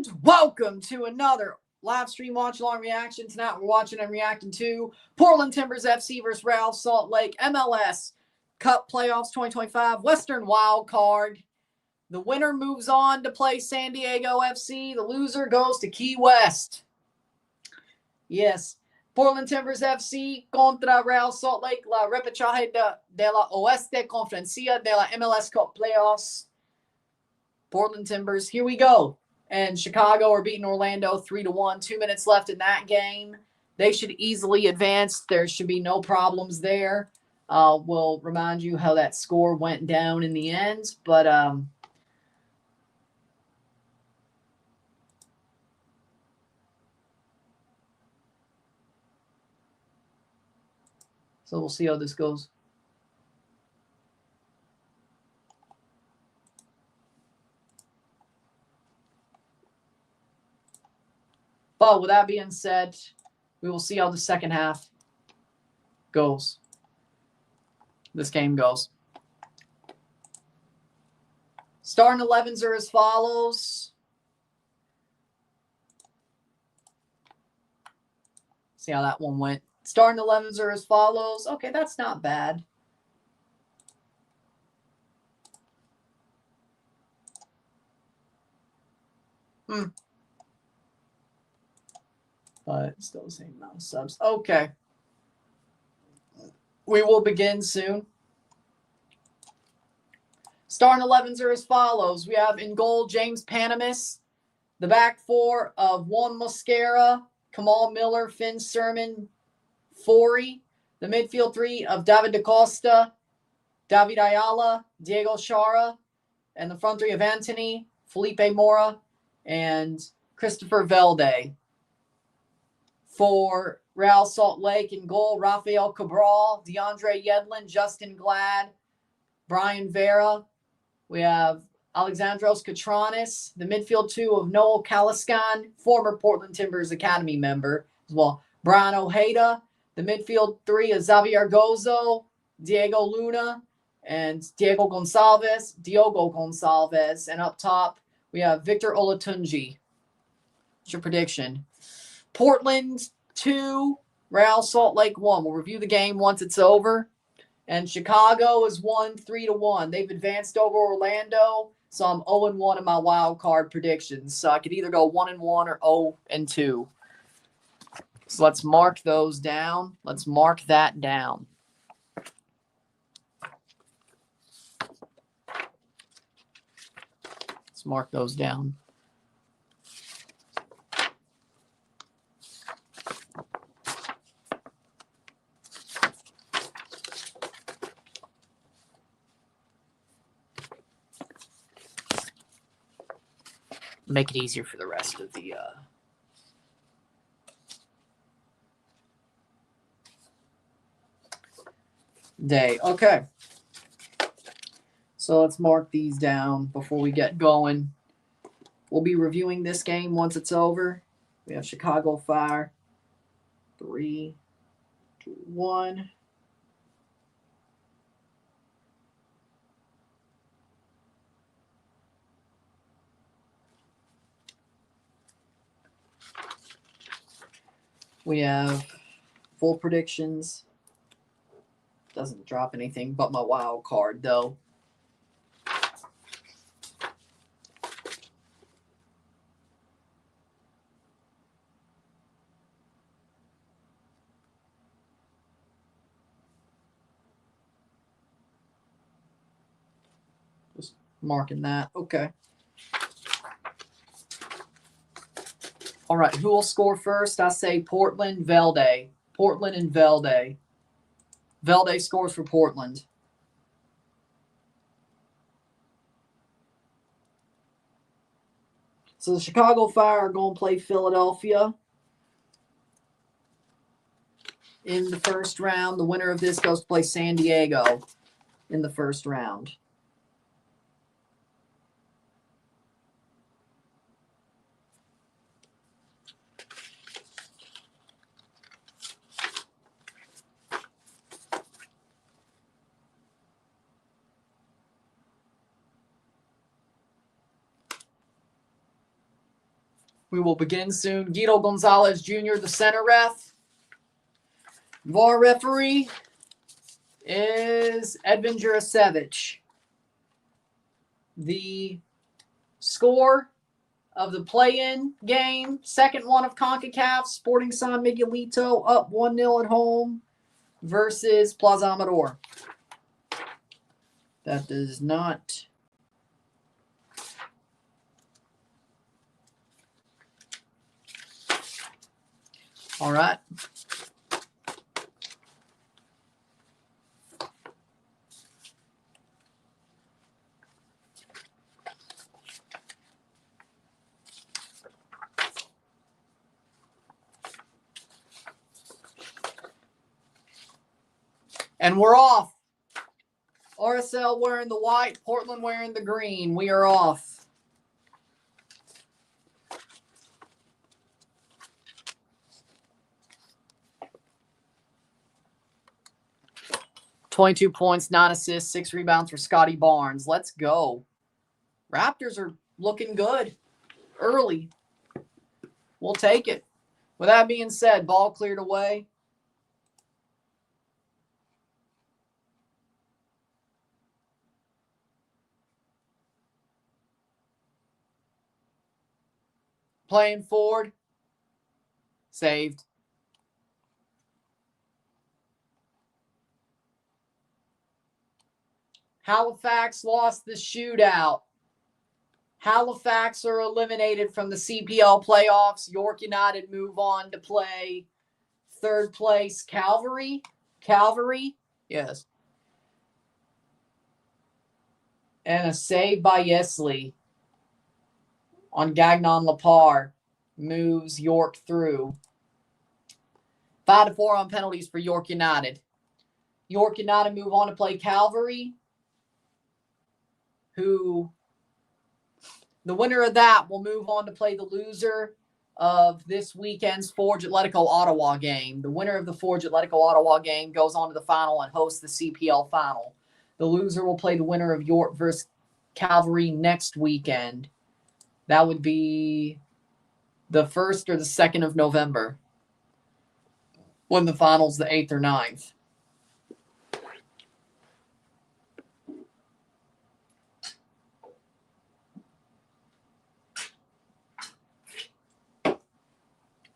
And welcome to another live stream watch-along reaction. Tonight we're watching and reacting to Portland Timbers FC versus Real Salt Lake MLS Cup Playoffs 2025 Western Wildcard. The winner moves on to play San Diego FC. The loser goes to Key West. Yes, Portland Timbers FC contra Real Salt Lake, la repechaje de la Oeste Conferencia de la MLS Cup Playoffs. Portland Timbers, here we go. And Chicago are beating Orlando 3-1. 2 minutes left in that game. They should easily advance. There should be no problems there. We'll remind you how that score went down in the end. But so we'll see how this goes. But with that being said, we will see how the second half goes. This game goes. Starting 11s are as follows. See how that one went. Starting 11s are as follows. Okay, that's not bad. But still the same amount of subs. Okay. We will begin soon. Starting 11s are as follows. We have in goal James Panamis. The back four of Juan Mosquera, Kamal Miller, Finn Sermon, Forey. The midfield three of David DaCosta, David Ayala, Diego Chara. And the front three of Anthony, Felipe Mora, and Christopher Velde. For Real Salt Lake in goal, Rafael Cabral, DeAndre Yedlin, Justin Glad, Brian Vera. We have Alexandros Katranis, the midfield two of Noel Kaliskan, former Portland Timbers Academy member as well. Brian Ojeda, the midfield three of Xavier Gozo, Diego Luna, and Diogo Gonçalves. And up top, we have Victor Olatunji. What's your prediction? Portland 2, Real Salt Lake 1. We'll review the game once it's over. And Chicago is won 3-1. They've advanced over Orlando, so I'm 0-1 in my wild card predictions. So I could either go 1-1 or 0-2. So let's mark those down. Let's mark that down. Let's mark those down. Make it easier for the rest of the day. Okay. So let's mark these down before we get going. We'll be reviewing this game once it's over. We have Chicago Fire. 3, 2, 1. We have full predictions. Doesn't drop anything but my wild card, though. Just marking that. Okay. All right, who will score first? I say Portland, Velde. Portland and Velde. Velde scores for Portland. So the Chicago Fire are going to play Philadelphia in the first round. The winner of this goes to play San Diego in the first round. We will begin soon. Guido Gonzalez Jr., the center ref. VAR referee is Edwin Jurasevich. The score of the play-in game, second one of CONCACAF, Sporting San Miguelito up 1-0 at home versus Plaza Amador. That does not... All right. And we're off. RSL wearing the white, Portland wearing the green. We are off. $22 points, 9 assists, 6 rebounds for Scotty Barnes. Let's go. Raptors are looking good early. We'll take it. With that being said, ball cleared away. Playing forward. Saved. Halifax lost the shootout. Halifax are eliminated from the CPL playoffs. York United move on to play third place Calvary. Yes. And a save by Yesley on Gagnon Lepar moves York through. 5-4 on penalties for York United. York United move on to play Calvary, who the winner of that will move on to play the loser of this weekend's Forge Atletico Ottawa game. The winner of the Forge Atletico Ottawa game goes on to the final and hosts the CPL final. The loser will play the winner of York versus Calvary next weekend. That would be the 1st or the 2nd of November, when the final's the 8th or 9th.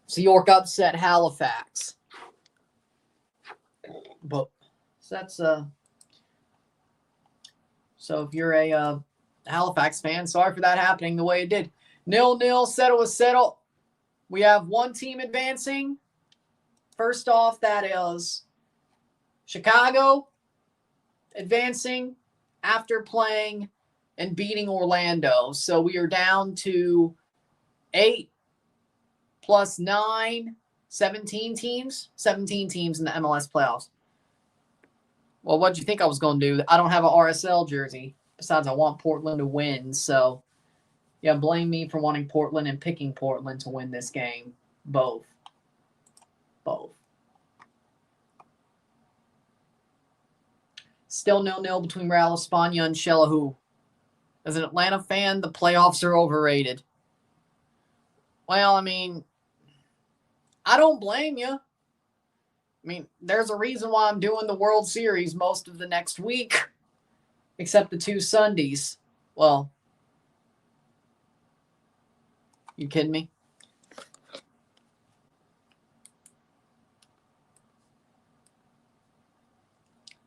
So York upset Halifax. But so that's so if you're a Halifax fan, sorry for that happening the way it did. 0-0, settle. We have one team advancing. First off, that is Chicago advancing after playing and beating Orlando. So we are down to 8 plus 9, 17 teams. 17 teams in the MLS playoffs. Well, what'd you think I was going to do? I don't have an RSL jersey. Besides, I want Portland to win. So, yeah, blame me for wanting Portland and picking Portland to win this game. Both. Still 0-0 between Real España and Xelajú. As an Atlanta fan, the playoffs are overrated. Well, I mean, I don't blame you. I mean, there's a reason why I'm doing the World Series most of the next week, except the 2 Sundays. Well, you kidding me?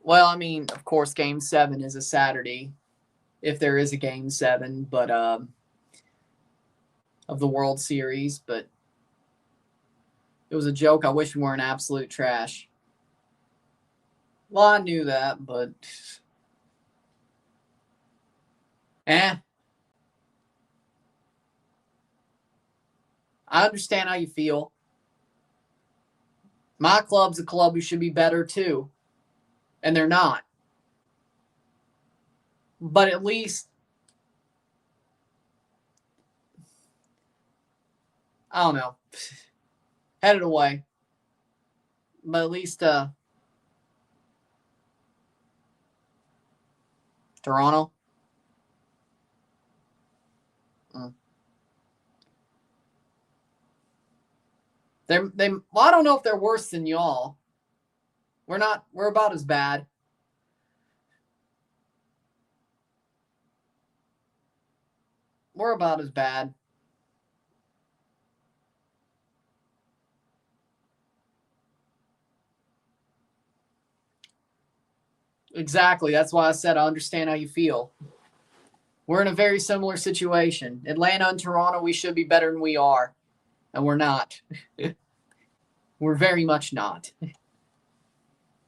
Well, I mean, of course, Game 7 is a Saturday, if there is a Game 7, but of the World Series. But it was a joke. I wish we weren't absolute trash. Well, I knew that, but I understand how you feel. My club's a club who should be better too. And they're not. But at least, I don't know, headed away. But at least Toronto. Well, I don't know if they're worse than y'all. We're about as bad. We're about as bad. Exactly. That's why I said I understand how you feel. We're in a very similar situation. Atlanta and Toronto, we should be better than we are. And we're not. We're very much not.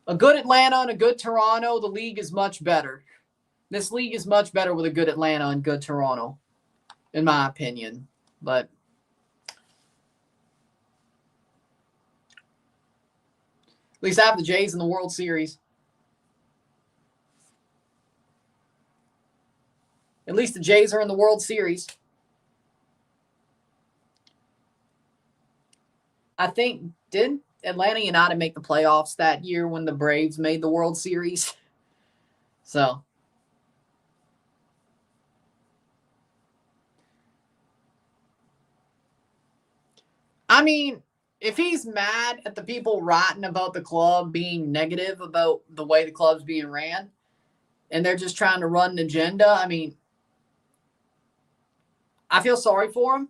A good Atlanta and a good Toronto, the league is much better. This league is much better with a good Atlanta and good Toronto, in my opinion. But at least I have the Jays in the World Series. At least the Jays are in the World Series. I think, did Atlanta United make the playoffs that year when the Braves made the World Series? So, I mean, if he's mad at the people writing about the club being negative about the way the club's being ran, and they're just trying to run an agenda, I mean, I feel sorry for him.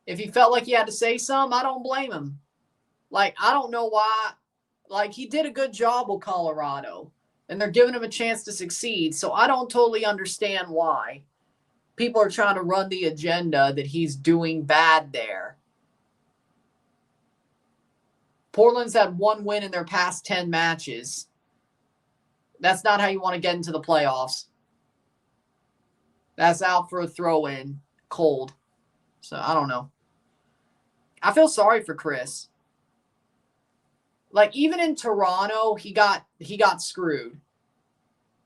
If he felt like he had to say something, I don't blame him. Like, I don't know why. Like, he did a good job with Colorado, and they're giving him a chance to succeed. So I don't totally understand why people are trying to run the agenda that he's doing bad there. Portland's had one win in their past 10 matches. That's not how you want to get into the playoffs. That's out for a throw-in, cold. So I don't know. I feel sorry for Chris. Like, even in Toronto, he got screwed.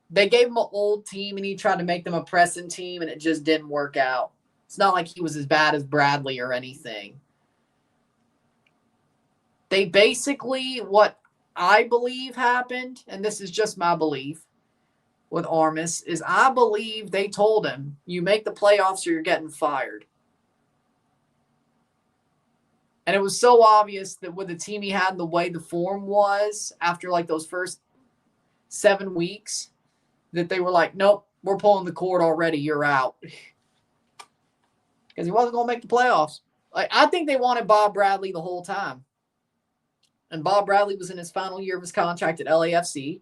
They gave him an old team and he tried to make them a pressing team and it just didn't work out. It's not like he was as bad as Bradley or anything. They basically, what I believe happened, and this is just my belief with Armas, is I believe they told him, you make the playoffs or you're getting fired. And it was so obvious that with the team he had, the way the form was after like those first 7 weeks, that they were like, nope, we're pulling the cord already. You're out. Because he wasn't going to make the playoffs. Like, I think they wanted Bob Bradley the whole time. And Bob Bradley was in his final year of his contract at LAFC.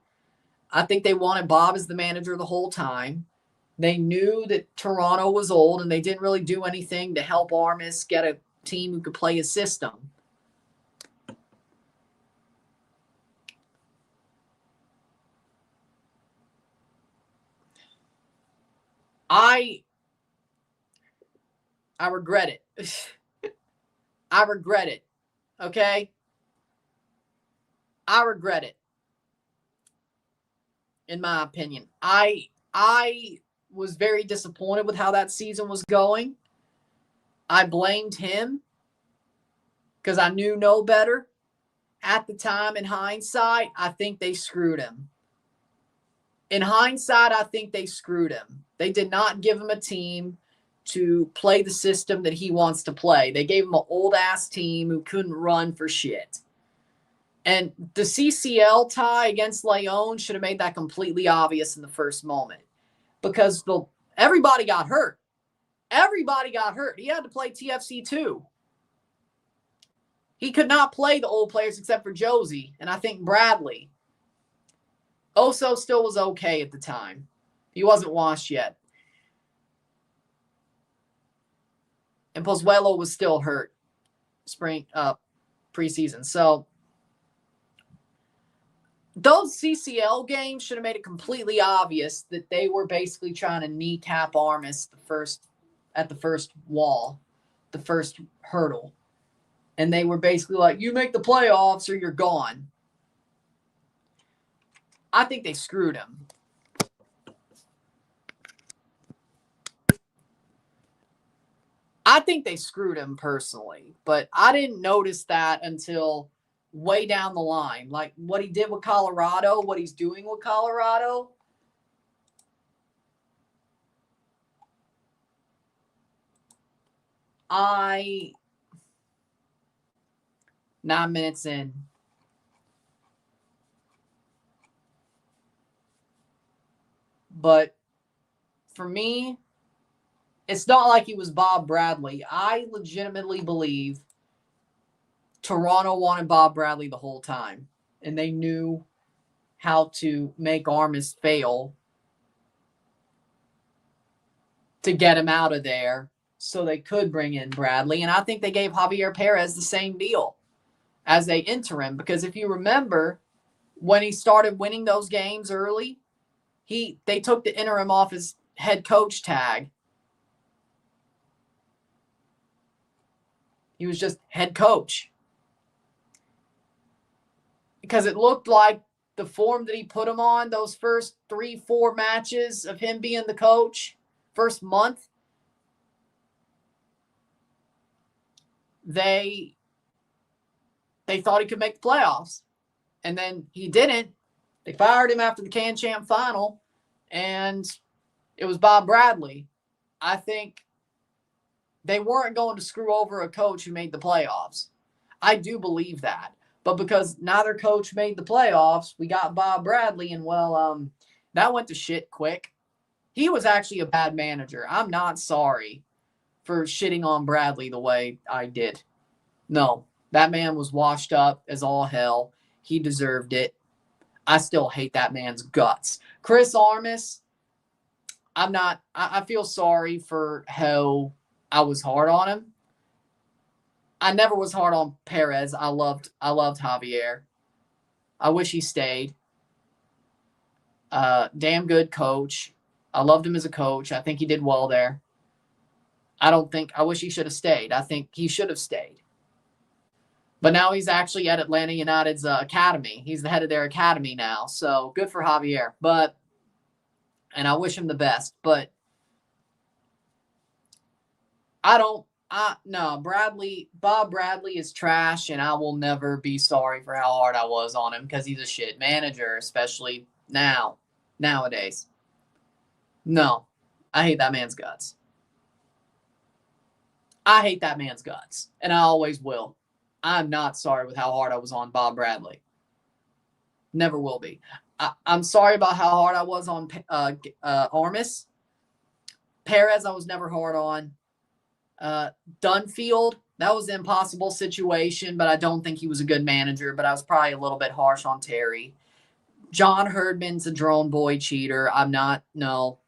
I think they wanted Bob as the manager the whole time. They knew that Toronto was old and they didn't really do anything to help Armas get a team who could play his system. I regret it. I regret it. Okay? I regret it. In my opinion. I was very disappointed with how that season was going. I blamed him because I knew no better. At the time, in hindsight, I think they screwed him. In hindsight, I think they screwed him. They did not give him a team to play the system that he wants to play. They gave him an old-ass team who couldn't run for shit. And the CCL tie against Leon should have made that completely obvious in the first moment because everybody got hurt. Everybody got hurt. He had to play TFC too. He could not play the old players except for Josie and I think Bradley. Oso still was okay at the time. He wasn't washed yet. And Pozuelo was still hurt preseason. So those CCL games should have made it completely obvious that they were basically trying to kneecap Armas at the first wall, the first hurdle. And they were basically like, you make the playoffs or you're gone. I think they screwed him. I think they screwed him personally, but I didn't notice that until way down the line. Like what he did with Colorado, what he's doing with Colorado. I 9 minutes in. But for me, it's not like he was Bob Bradley. I legitimately believe Toronto wanted Bob Bradley the whole time, and they knew how to make Armas fail to get him out of there so they could bring in Bradley. And I think they gave Javier Perez the same deal as they interim, because if you remember, when he started winning those games early, they took the interim off his head coach tag. He was just head coach. Because it looked like the form that he put him on, those first 3-4 matches of him being the coach, first month, they thought he could make the playoffs. And then he didn't. They fired him after the Can Champ final, and it was Bob Bradley. I think they weren't going to screw over a coach who made the playoffs. I do believe that. But because neither coach made the playoffs, we got Bob Bradley, and that went to shit quick. He was actually a bad manager. I'm not sorry for shitting on Bradley the way I did. No, that man was washed up as all hell. He deserved it. I still hate that man's guts. Chris Armas, I feel sorry for how I was hard on him. I never was hard on Perez. I loved Javier. I wish he stayed. Damn good coach. I loved him as a coach. I think he did well there. I wish he should have stayed. I think he should have stayed. But now he's actually at Atlanta United's academy. He's the head of their academy now. So good for Javier. And I wish him the best. But Bob Bradley is trash, and I will never be sorry for how hard I was on him because he's a shit manager, especially nowadays. No, I hate that man's guts. I hate that man's guts, and I always will. I'm not sorry with how hard I was on Bob Bradley. Never will be. I'm sorry about how hard I was on Armas. Perez, I was never hard on. Dunfield, that was an impossible situation, but I don't think he was a good manager, but I was probably a little bit harsh on Terry. John Herdman's a drone boy cheater. No.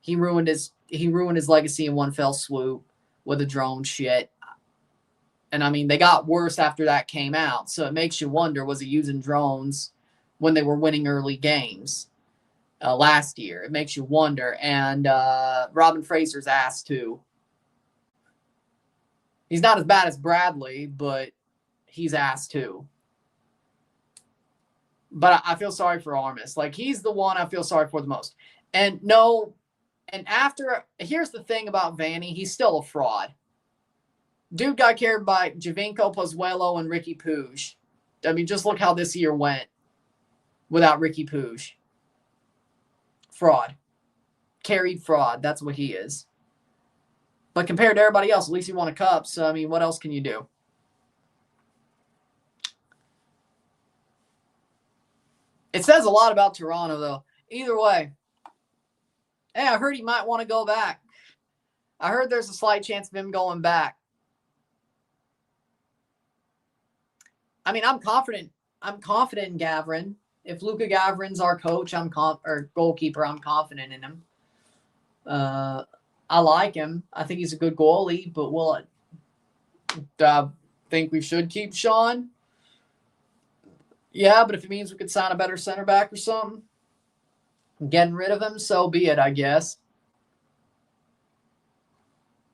He ruined his legacy in one fell swoop with a drone shit. And I mean, they got worse after that came out. So it makes you wonder, was he using drones when they were winning early games last year? It makes you wonder. And Robin Fraser's ass too. He's not as bad as Bradley, but he's ass too. But I feel sorry for Armas. Like, he's the one I feel sorry for the most. And here's the thing about Vanny, he's still a fraud. Dude got carried by Javinko Pozuelo and Ricky Puig. I mean, just look how this year went without Ricky Puig. Fraud. Carried fraud. That's what he is. But compared to everybody else, at least he won a cup. So, I mean, what else can you do? It says a lot about Toronto, though. Either way. Hey, I heard he might want to go back. I heard there's a slight chance of him going back. I mean, I'm confident. I'm confident in Gavrin. If Luka Gavrin's our coach, or goalkeeper, I'm confident in him. I like him. I think he's a good goalie, but I think we should keep Sean. Yeah, but if it means we could sign a better center back or something, getting rid of him, so be it, I guess.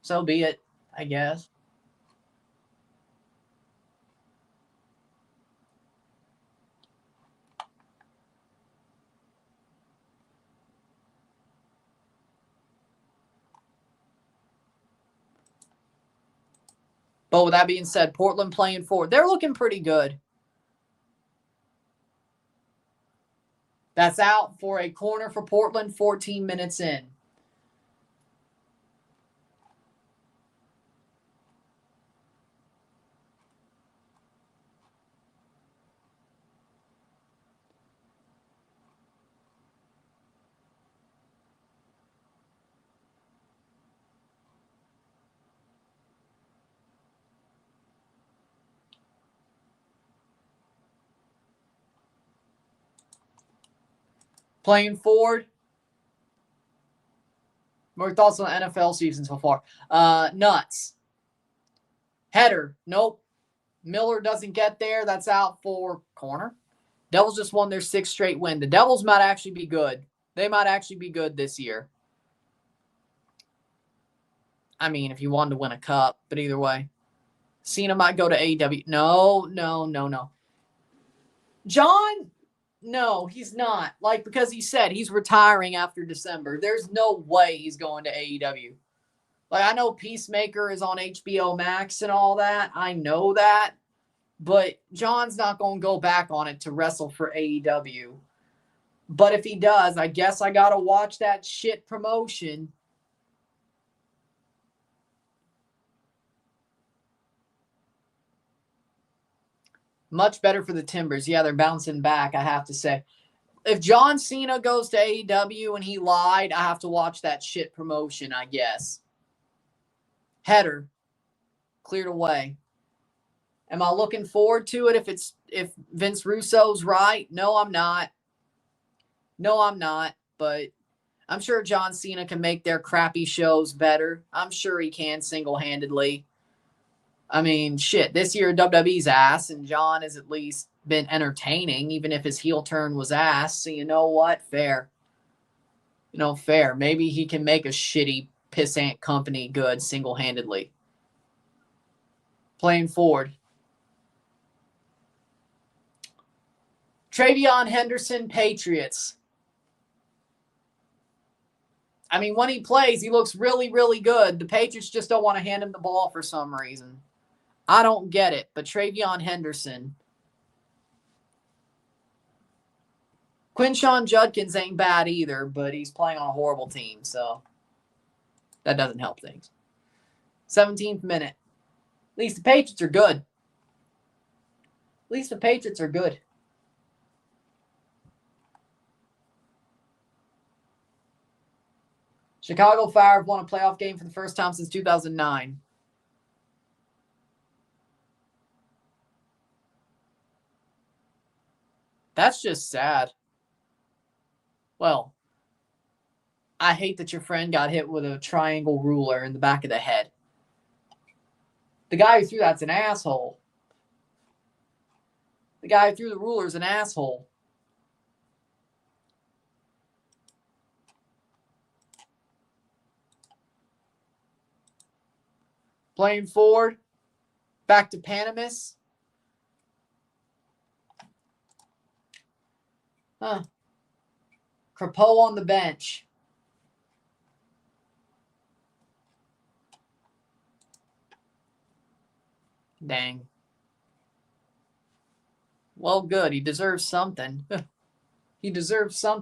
So be it, I guess. But with that being said, Portland playing forward. They're looking pretty good. That's out for a corner for Portland, 14 minutes in. Playing forward. More thoughts on the NFL season so far? Nuts. Header. Nope. Miller doesn't get there. That's out for corner. Devils just won their 6th straight win. The Devils might actually be good. They might actually be good this year. I mean, if you wanted to win a cup, but either way. Cena might go to AEW. No. John, no, he's not. Like, because he said he's retiring after December. There's no way he's going to AEW. Like, I know Peacemaker is on HBO Max and all that. I know that. But John's not going to go back on it to wrestle for AEW. But if he does, I guess I got to watch that shit promotion. Much better for the Timbers. Yeah, they're bouncing back, I have to say. If John Cena goes to AEW and he lied, I have to watch that shit promotion, I guess. Header. Cleared away. Am I looking forward to it if Vince Russo's right? No, I'm not. But I'm sure John Cena can make their crappy shows better. I'm sure he can single-handedly. I mean, shit, this year WWE's ass, and John has at least been entertaining, even if his heel turn was ass. So you know what? Fair. Fair. Maybe he can make a shitty pissant company good single-handedly. Playing forward. Travion Henderson, Patriots. I mean, when he plays, he looks really, really good. The Patriots just don't want to hand him the ball for some reason. I don't get it, but Travion Henderson. Quinshon Judkins ain't bad either, but he's playing on a horrible team, so that doesn't help things. 17th minute. At least the Patriots are good. Chicago Fire have won a playoff game for the first time since 2009. That's just sad. Well, I hate that your friend got hit with a triangle ruler in the back of the head. The guy who threw that's an asshole. The guy who threw the ruler is an asshole. Playing forward. Back to Panamis. Crepeau on the bench. Dang. Well, good. He deserves something. 18th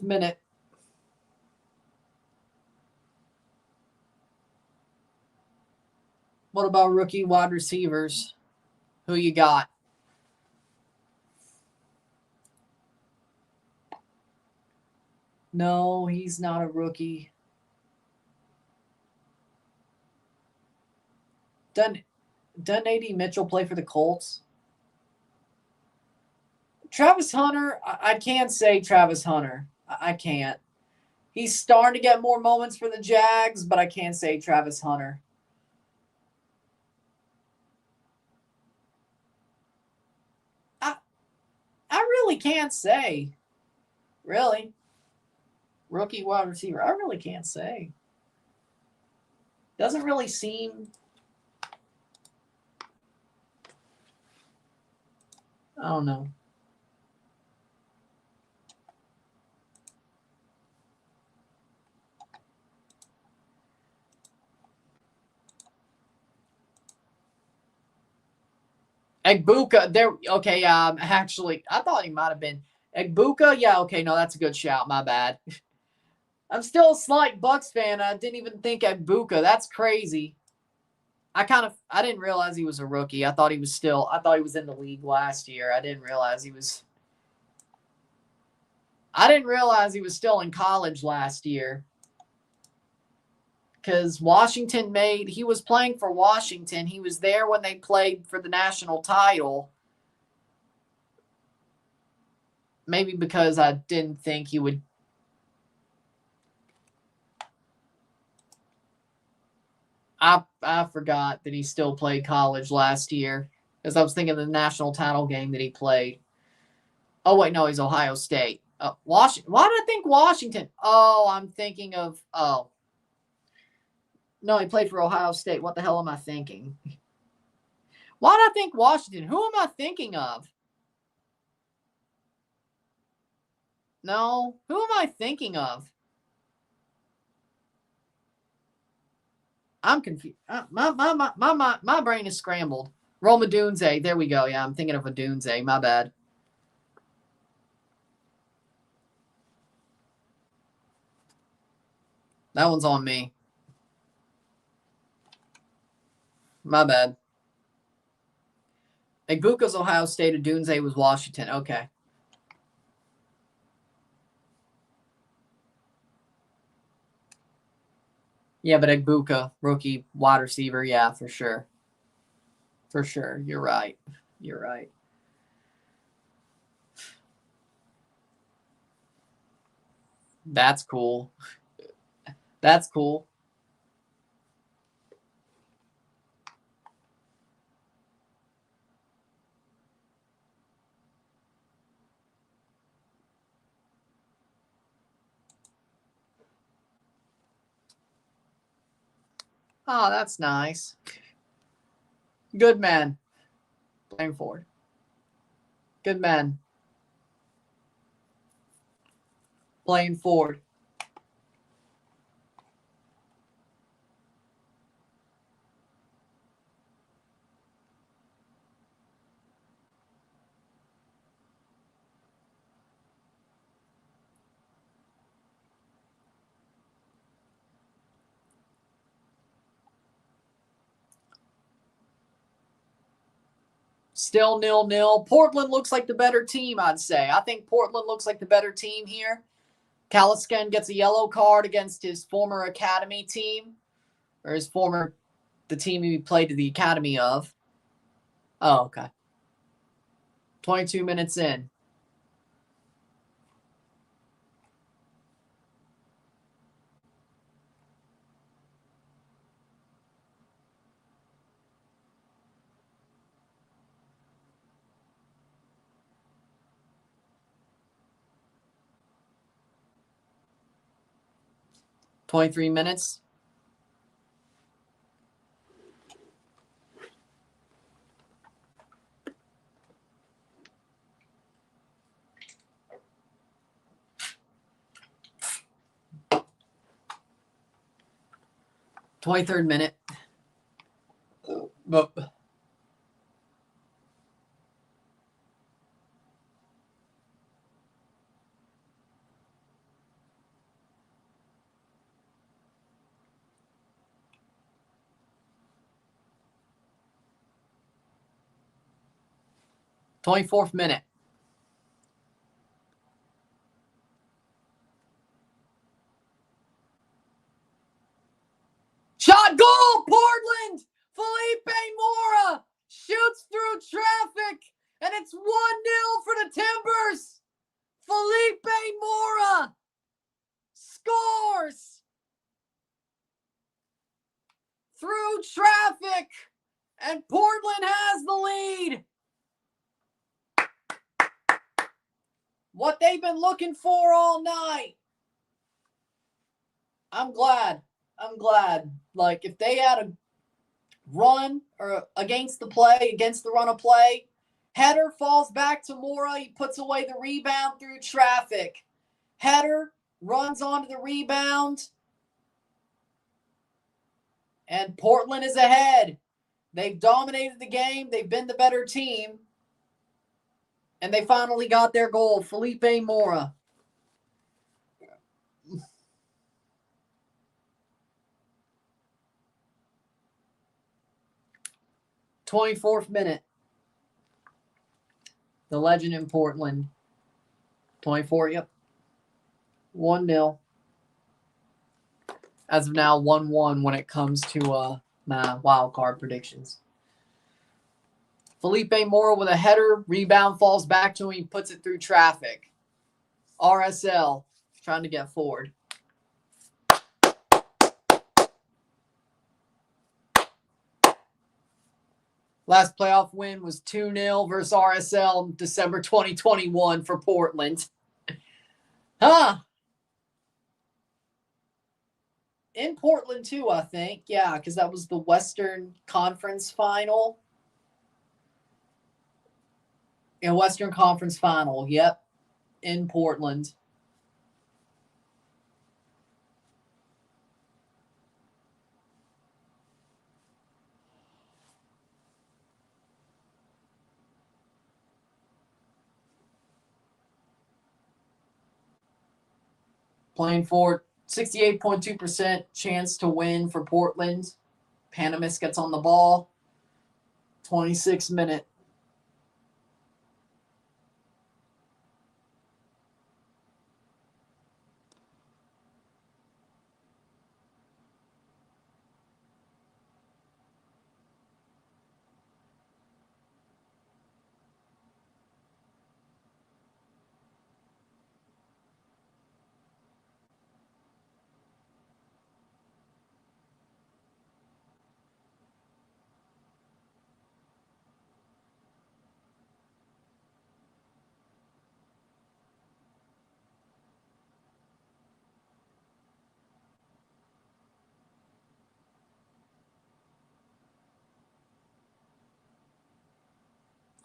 minute. What about rookie wide receivers? Who you got? No, he's not a rookie. Doesn't A.D. Mitchell play for the Colts? Travis Hunter, I can't say Travis Hunter. I can't. He's starting to get more moments for the Jags, but I can't say Travis Hunter. I really can't say. Really. Rookie wide receiver. I really can't say. Doesn't really seem. I don't know. Egbuka, there. Okay, actually, I thought he might have been. Egbuka? Yeah, okay, no, that's a good shout. My bad. I'm still a slight Bucks fan. I didn't even think Egbuka. That's crazy. I didn't realize he was a rookie. I thought he was in the league last year. I didn't realize he was still in college last year. Because he was playing for Washington. He was there when they played for the national title. Maybe because I didn't think he would. I forgot that he still played college last year. Because I was thinking of the national title game that he played. Oh, wait, no, he's Ohio State. Washington. Why did I think Washington? Oh, I'm thinking of. Oh. No, he played for Ohio State. What the hell am I thinking? Why did I think Washington? Who am I thinking of? No. Who am I thinking of? I'm confused. My brain is scrambled. Roma Dunze. There we go. Yeah, I'm thinking of a Dunze. My bad. That one's on me. My bad. Egbuka's Ohio State. A Dunze was Washington. Okay. Yeah, but Egbuka, rookie wide receiver. Yeah, for sure. For sure. You're right. You're right. That's cool. That's cool. Oh, that's nice. Good man. Playing forward. Good man. Playing forward. Still 0-0. Portland looks like the better team, I'd say. I think Portland looks like the better team here. Kalisken gets a yellow card against his former academy team, or the team he played to the academy of. Oh, okay. 22 minutes in. $23 minutes. $23rd minute. But 24th minute. Shot goal, Portland! Felipe Mora shoots through traffic, and it's 1-0 for the Timbers. Felipe Mora scores through traffic, and Portland has the lead. What they've been looking for all night. I'm glad. Like, if they had a run or against the run of play, header falls back to Mora. He puts away the rebound through traffic. Header runs onto the rebound. And Portland is ahead. They've dominated the game. They've been the better team. And they finally got their goal. Felipe Mora. '24th minute. The legend in Portland. 24, yep. 1-0. As of now, 1-1 when it comes to my wild card predictions. Felipe Mora with a header. Rebound falls back to him. He puts it through traffic. RSL trying to get forward. Last playoff win was 2-0 versus RSL December 2021 for Portland. In Portland too, I think. Yeah, because that was the Western Conference Final. Western Conference Final. Yep. In Portland. Playing for 68.2% chance to win for Portland. Panamis gets on the ball. 26th minute.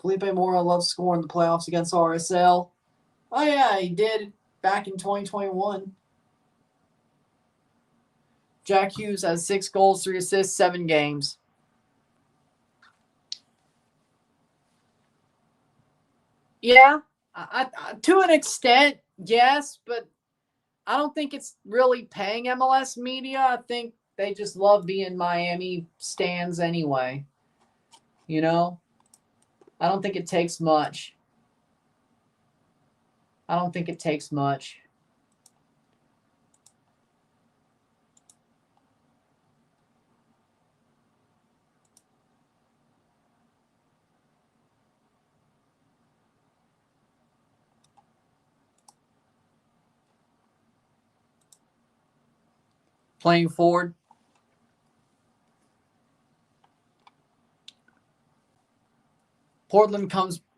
Felipe Mora loves scoring the playoffs against RSL. Oh, yeah, he did back in 2021. Jack Hughes has 6 goals, 3 assists, 7 games. Yeah, to an extent, yes, but I don't think it's really paying MLS media. I think they just love being Miami stands anyway. You know? I don't think it takes much. I don't think it takes much. Playing forward. Portland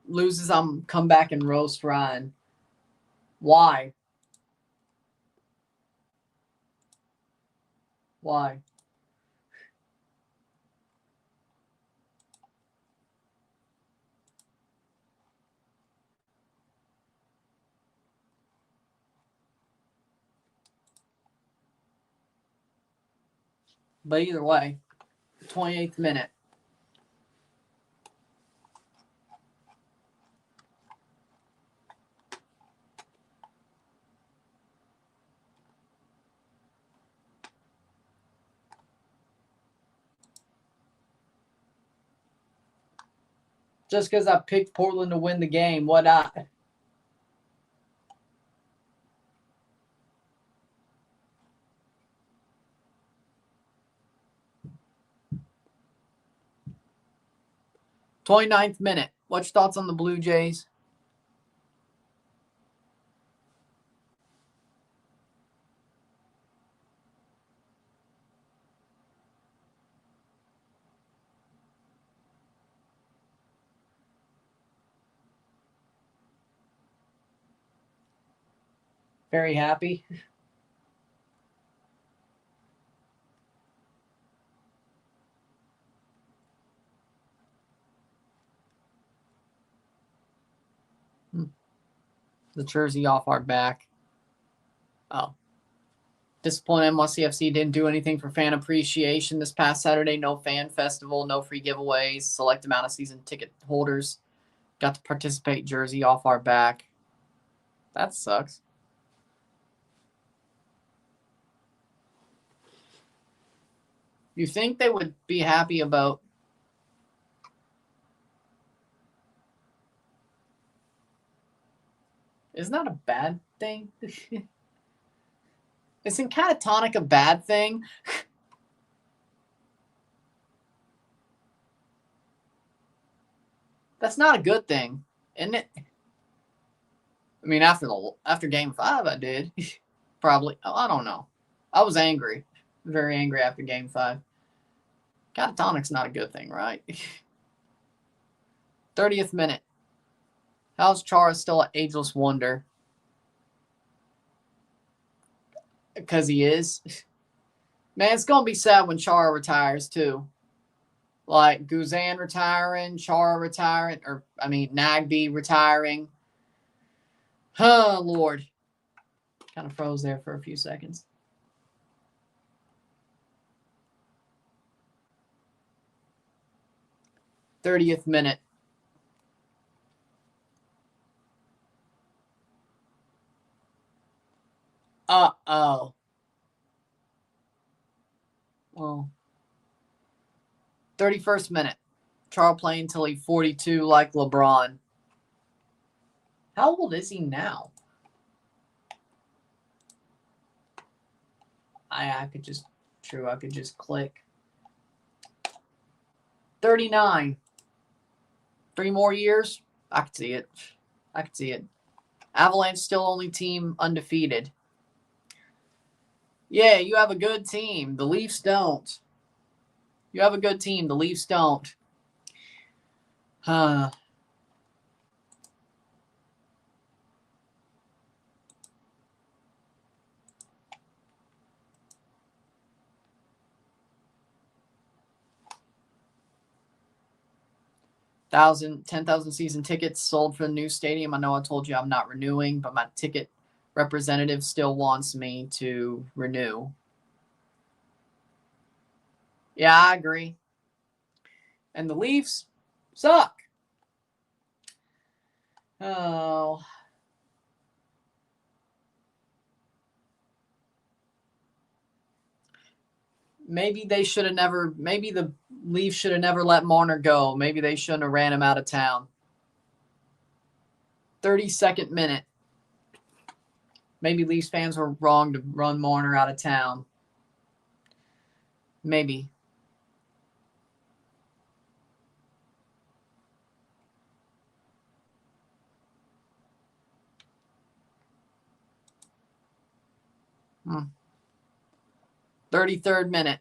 loses. I'm come back and roast Ryan. Why? Why? But either way, 28th minute. Just because I picked Portland to win the game, what not? '29th minute. What's your thoughts on the Blue Jays? Very happy. The jersey off our back. Oh. Disappointed MLSCFC didn't do anything for fan appreciation this past Saturday. No fan festival, no free giveaways, select amount of season ticket holders Got the participate jersey off our back. That sucks. You think they would be happy about... Isn't that a bad thing? Isn't catatonic a bad thing? That's not a good thing, isn't it? I mean, after game 5, I did. Probably. Oh, I don't know. I was angry. Very angry after game 5. Catatonic's not a good thing, right? 30th minute. How's Chara still an ageless wonder? Because he is. Man, it's going to be sad when Chara retires, too. Like Guzan retiring, Chara retiring, Nagby retiring. Oh, Lord. Kind of froze there for a few seconds. Thirtieth minute. Uh-oh. Well, 31st minute. Chara playing until he's 42 like LeBron. How old is he now? I could just click. 39. 3 more years? I could see it. Avalanche still only team undefeated. Yeah, you have a good team. The Leafs don't. You have a good team. The Leafs don't. 10,000 season tickets sold for the new stadium. I know I told you I'm not renewing, but my ticket representative still wants me to renew. Yeah, I agree. And the Leafs suck. Oh. Maybe the Leafs should have never let Marner go. Maybe they shouldn't have ran him out of town. 32nd minute. Maybe Leafs fans were wrong to run Marner out of town. Maybe. Hmm. 33rd minute.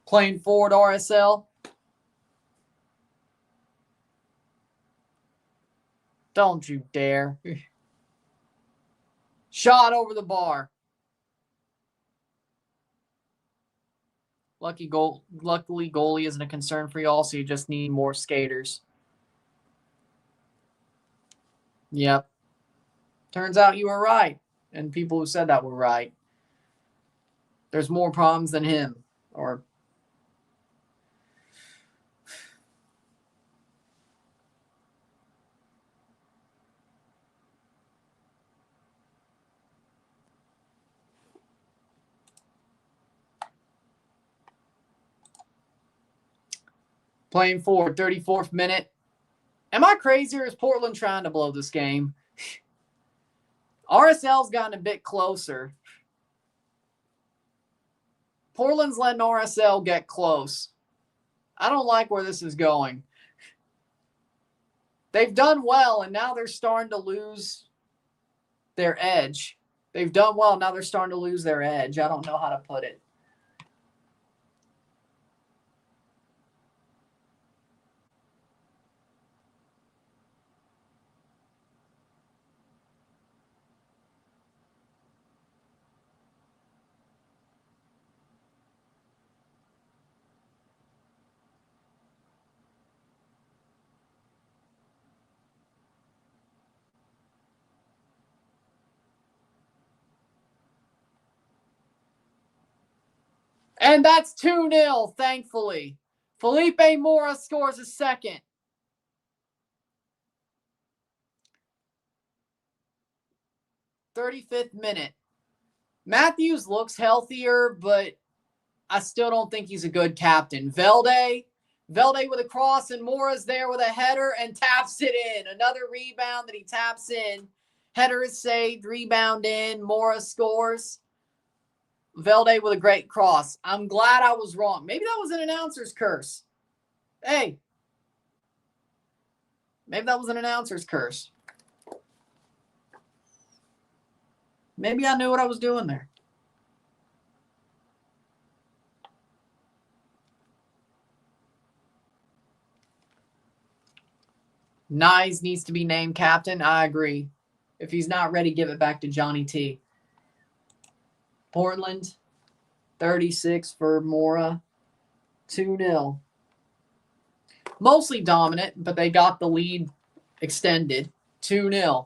Playing forward RSL. Don't you dare. Shot over the bar. Luckily, goalie isn't a concern for y'all, so you just need more skaters. Yep. Turns out you were right. And people who said that were right. There's more problems than him. Or playing forward, 34th minute. Am I crazy or is Portland trying to blow this game? RSL's gotten a bit closer. Portland's letting RSL get close. I don't like where this is going. They've done well, and now they're starting to lose their edge. They've done well, now they're starting to lose their edge. I don't know how to put it. And that's 2-0, thankfully. Felipe Mora scores a second. "35th minute. Matthews looks healthier, but I still don't think he's a good captain. Velde with a cross, and Mora's there with a header and taps it in. Another rebound that he taps in. Header is saved, rebound in, Mora scores. Velde with a great cross. I'm glad I was wrong. Maybe that was an announcer's curse. Hey. Maybe that was an announcer's curse. Maybe I knew what I was doing there. Nyes needs to be named captain. I agree. If he's not ready, give it back to Johnny T. Portland, 36 for Mora, 2-0. Mostly dominant, but they got the lead extended, 2-0.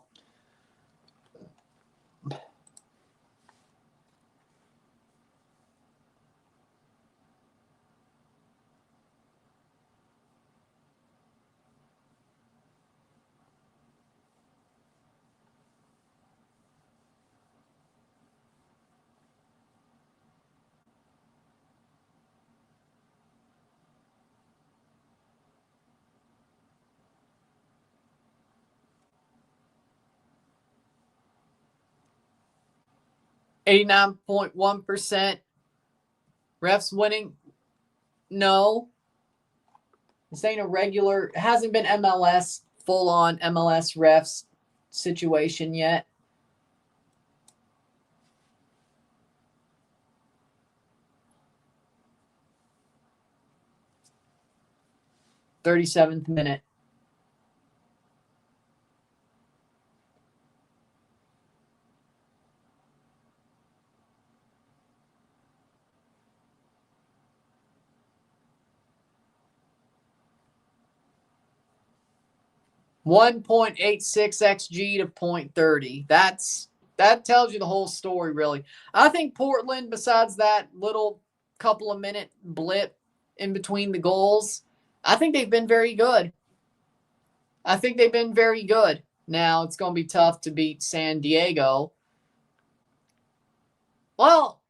%89.1%. Refs winning? No. This ain't a regular, it hasn't been MLS, full-on MLS refs situation yet. "37th minute. .86 XG to .30. That tells you the whole story, really. I think Portland, besides that little couple of minute blip in between the goals, I think they've been very good. Now, it's going to be tough to beat San Diego. Well,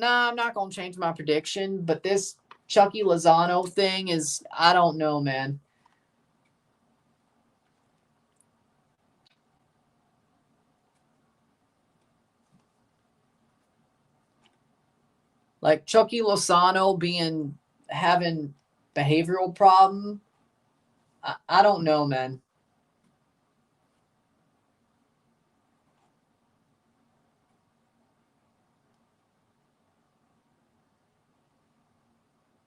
I'm not going to change my prediction, but this Chucky Lozano thing is, I don't know, man. Like Chucky Lozano having behavioral problem. I don't know, man.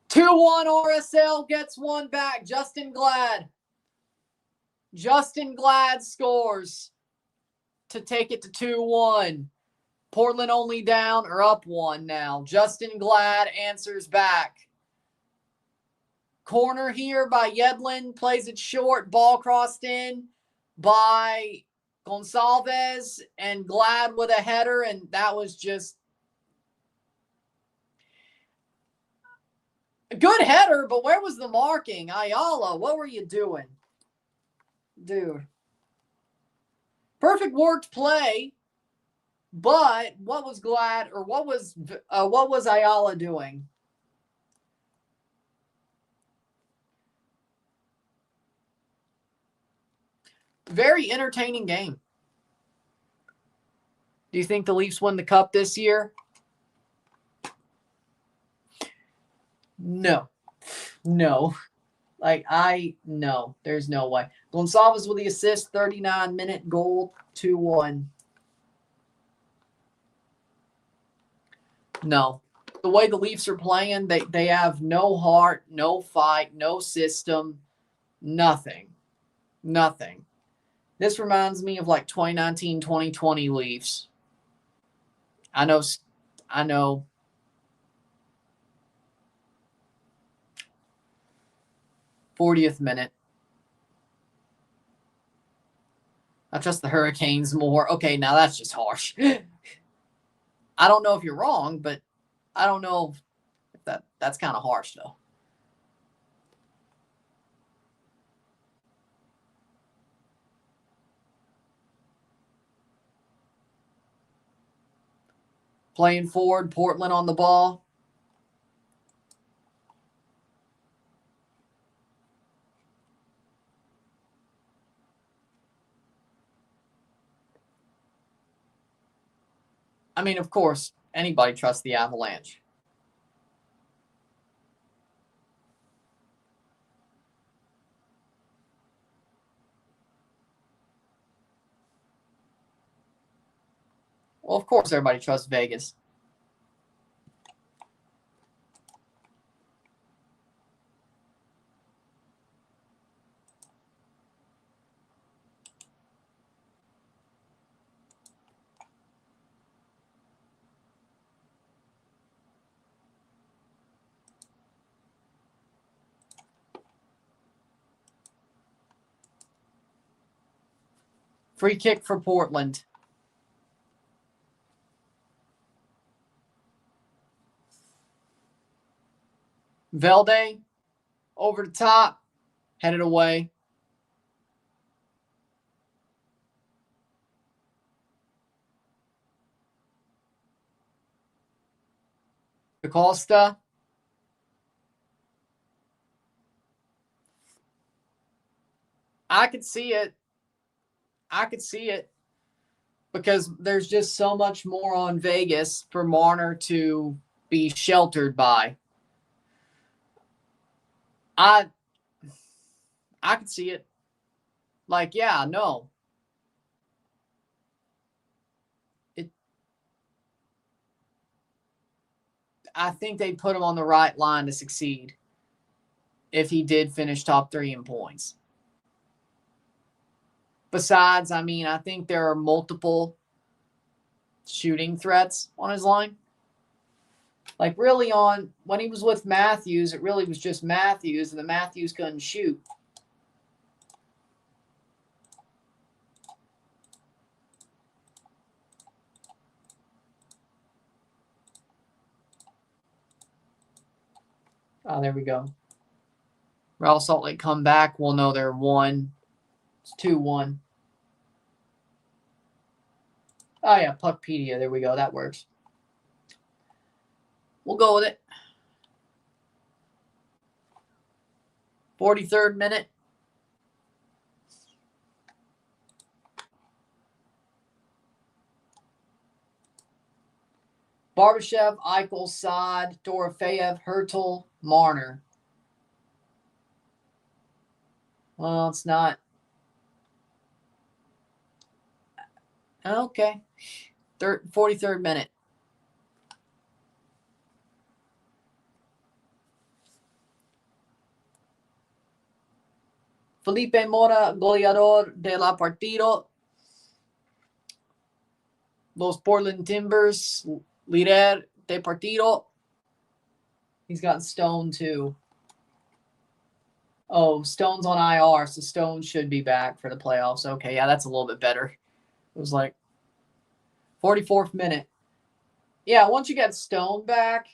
"2-1 RSL gets one back. Justin Glad scores to take it to 2-1. Portland only down or up 1 now. Justin Glad answers back. Corner here by Yedlin. Plays it short. Ball crossed in by Gonçalves, and Glad with a header, and that was just a good header, but where was the marking? Ayala, what were you doing? Dude. Perfect worked play, but what was Ayala doing? Very entertaining game. Do you think the Leafs win the Cup this year? No. No. No. There's no way. Gonçalves with the assist, 39-minute goal, 2-1. No. The way the Leafs are playing, they have no heart, no fight, no system, nothing. This reminds me of like 2019, 2020 Leafs. I know. 40th minute. I trust the Hurricanes more. Okay, now that's just harsh. I don't know if you're wrong, but I don't know. That's kind of harsh, though. Playing forward, Portland on the ball. I mean, of course, anybody trusts the Avalanche. Well, of course, everybody trusts Vegas. Free kick for Portland. Velde over the top, headed away. Acosta. I could see it. Because there's just so much more on Vegas for Marner to be sheltered by. I could see it. Like, yeah, no. I think they put him on the right line to succeed if he did finish top 3 in points. Besides, I mean, I think there are multiple shooting threats on his line. Like, really, when he was with Matthews, it really was just Matthews, and the Matthews couldn't shoot. Oh, there we go. Real Salt Lake come back. We'll know they're 1. It's 2-1. Oh, yeah, Puckpedia. There we go. That works. We'll go with it. 43rd minute. Barbashev, Eichel, Saad, Dorofeyev, Hertel, Marner. Well, it's not. Okay. 43rd minute. Felipe Mora, goleador de la partido. Los Portland Timbers, líder de partido. He's got Stone, too. Oh, Stone's on IR, so Stone should be back for the playoffs. Okay, yeah, that's a little bit better. It was like 44th minute. Yeah, once you get Stone back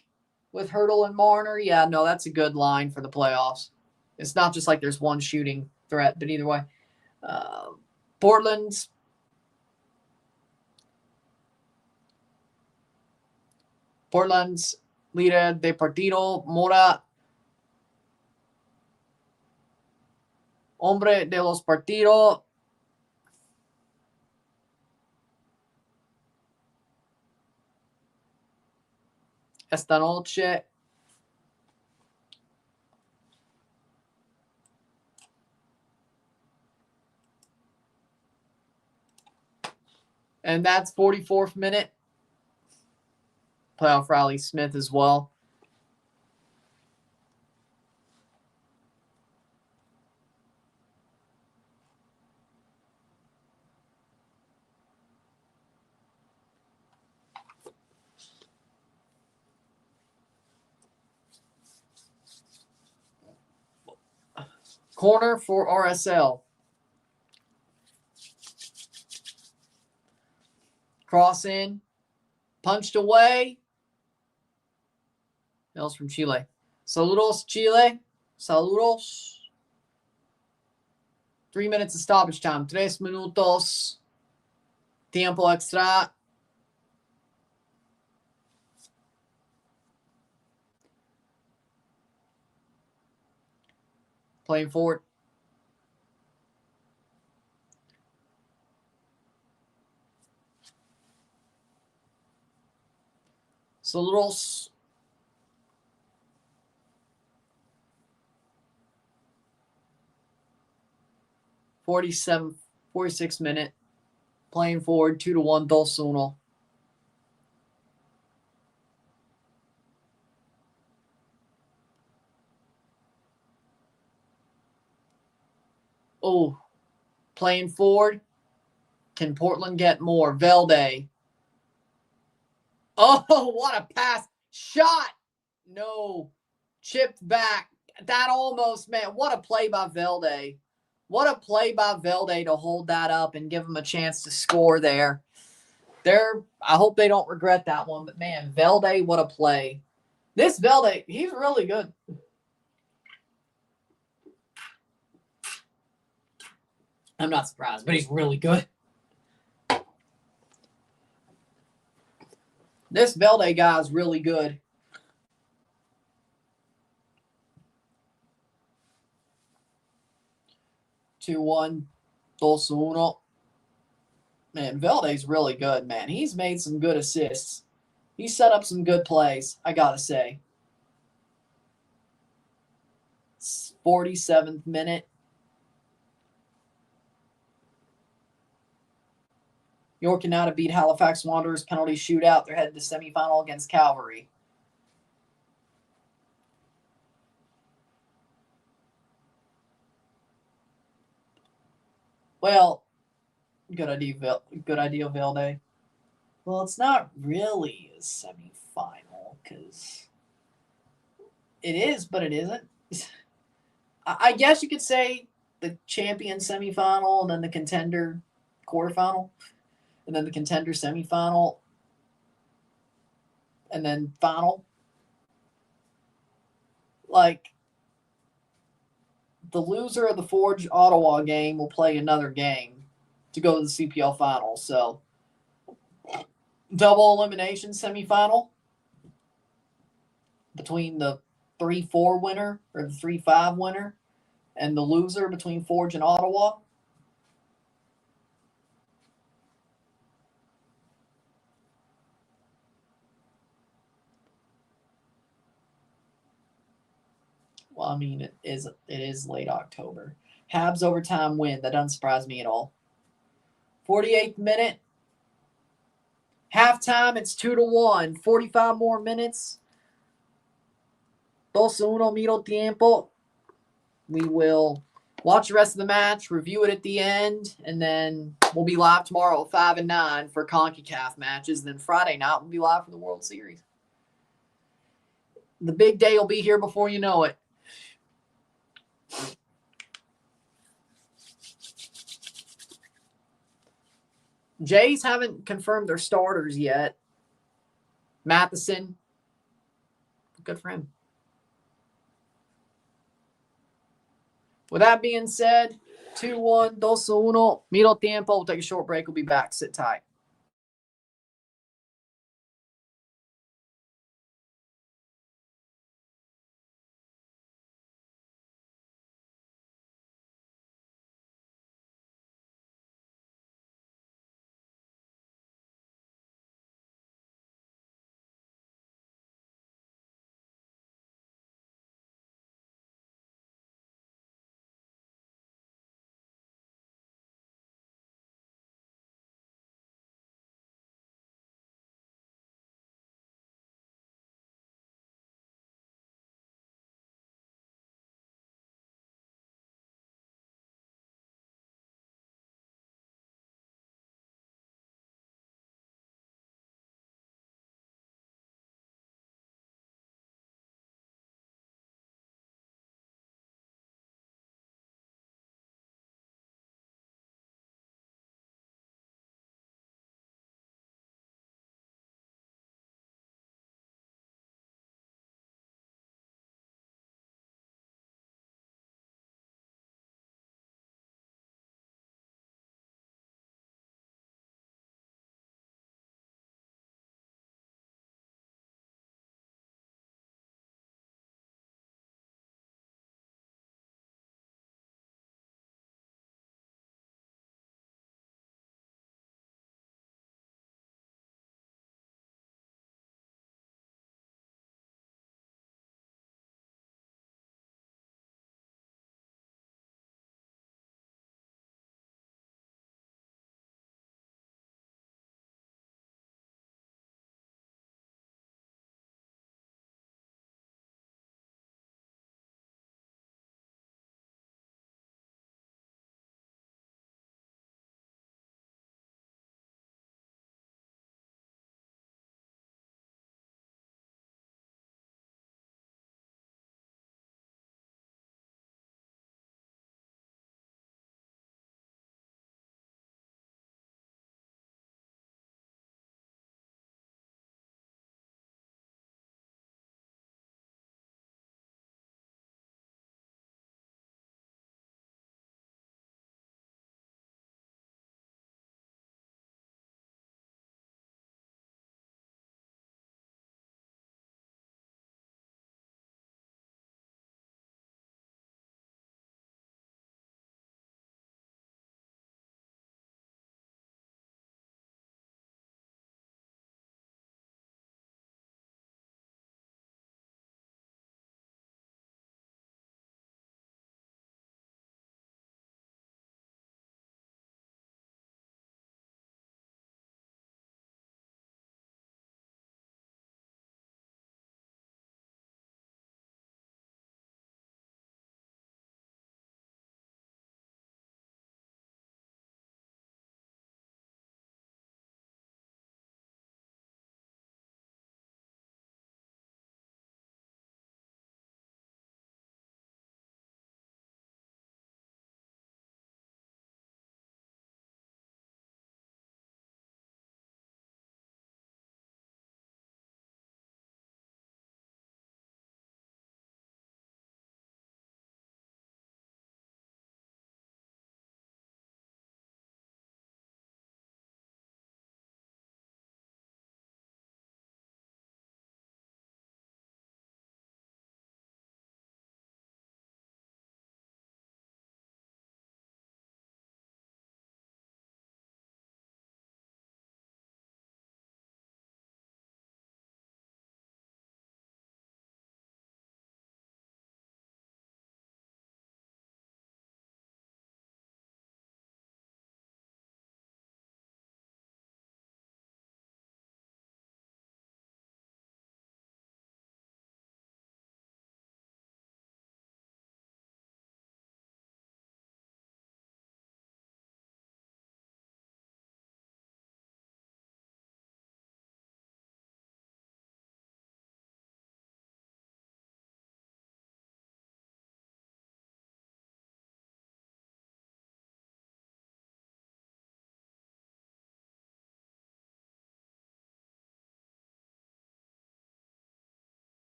with Hertel and Marner, yeah, no, that's a good line for the playoffs. It's not just like there's one shooting threat, but either way. Portland's líder de partido, Mora. Hombre de los partidos. Esta noche. And that's 44th minute. Playoff Riley Smith as well. Corner for RSL. Cross in. Punched away. Mails from Chile. Saludos, Chile. Saludos. 3 minutes of stoppage time. 3 minutos. Tiempo extra. Playing forward. Saludos. $46 minute. Playing forward, 2-1, 2-1. Oh, playing forward. Can Portland get more? Velde. Oh, what a pass. Shot. No. Chipped back. That almost, man, what a play by Velde. What a play by Velde to hold that up and give him a chance to score there. I hope they don't regret that one, but man, Velde, what a play. This Velde, he's really good. I'm not surprised, but he's really good. This Velde guy is really good. Two, 1, 2-1. Man, Velde's really good, man. He's made some good assists. He set up some good plays, I gotta say. 47th minute. York can now to beat Halifax Wanderers penalty shootout. They're headed to semifinal against Calgary. Well, good idea, Velde. Well, it's not really a semifinal because it is, but it isn't. I guess you could say the champion semifinal and then the contender quarterfinal and then the contender semifinal and then final. Like, the loser of the Forge Ottawa game will play another game to go to the CPL final. So, double elimination semifinal between the 3-4 winner or the 3-5 winner and the loser between Forge and Ottawa. Well, I mean, it is late October. Habs overtime win. That doesn't surprise me at all. 48th minute. Halftime, it's 2-1. 45 more minutes. 2-1 middle tiempo. We will watch the rest of the match, review it at the end, and then we'll be live tomorrow at 5 and 9 for CONCACAF matches. And then Friday night, we'll be live for the World Series. The big day will be here before you know it. Jays haven't confirmed their starters yet. Matheson, good for him. With that being said, 2-1, 2-1, middle tiempo. We'll take a short break. We'll be back. Sit tight.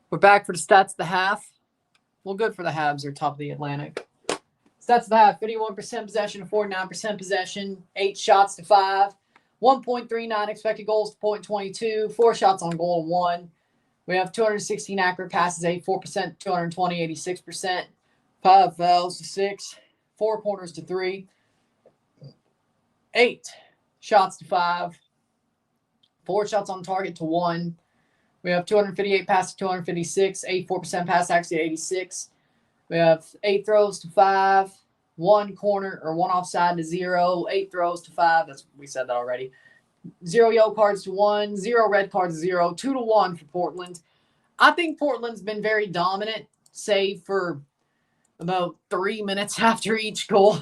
We're back for the stats of the half. Well, good for the Habs. They're top of the Atlantic. Stats of the half, 51% possession to 49% possession, 8 shots to 5, 1.39 expected goals to 0.22, 4 shots on goal to 1. We have 216 accurate passes, 84%, 220, 86%, 5 fouls to 6, 4 corners to 3, 8 shots to 5, 4 shots on target to 1. We have 258 passes to 256, 84% pass accuracy, 86. We have 8 throws to 5, 1 corner or 1 offside to 0, 8 throws to 5. We said that already. 0 yellow cards to 1, 0 red cards to 0, 2 to 1 for Portland. I think Portland's been very dominant, save for about 3 minutes after each goal.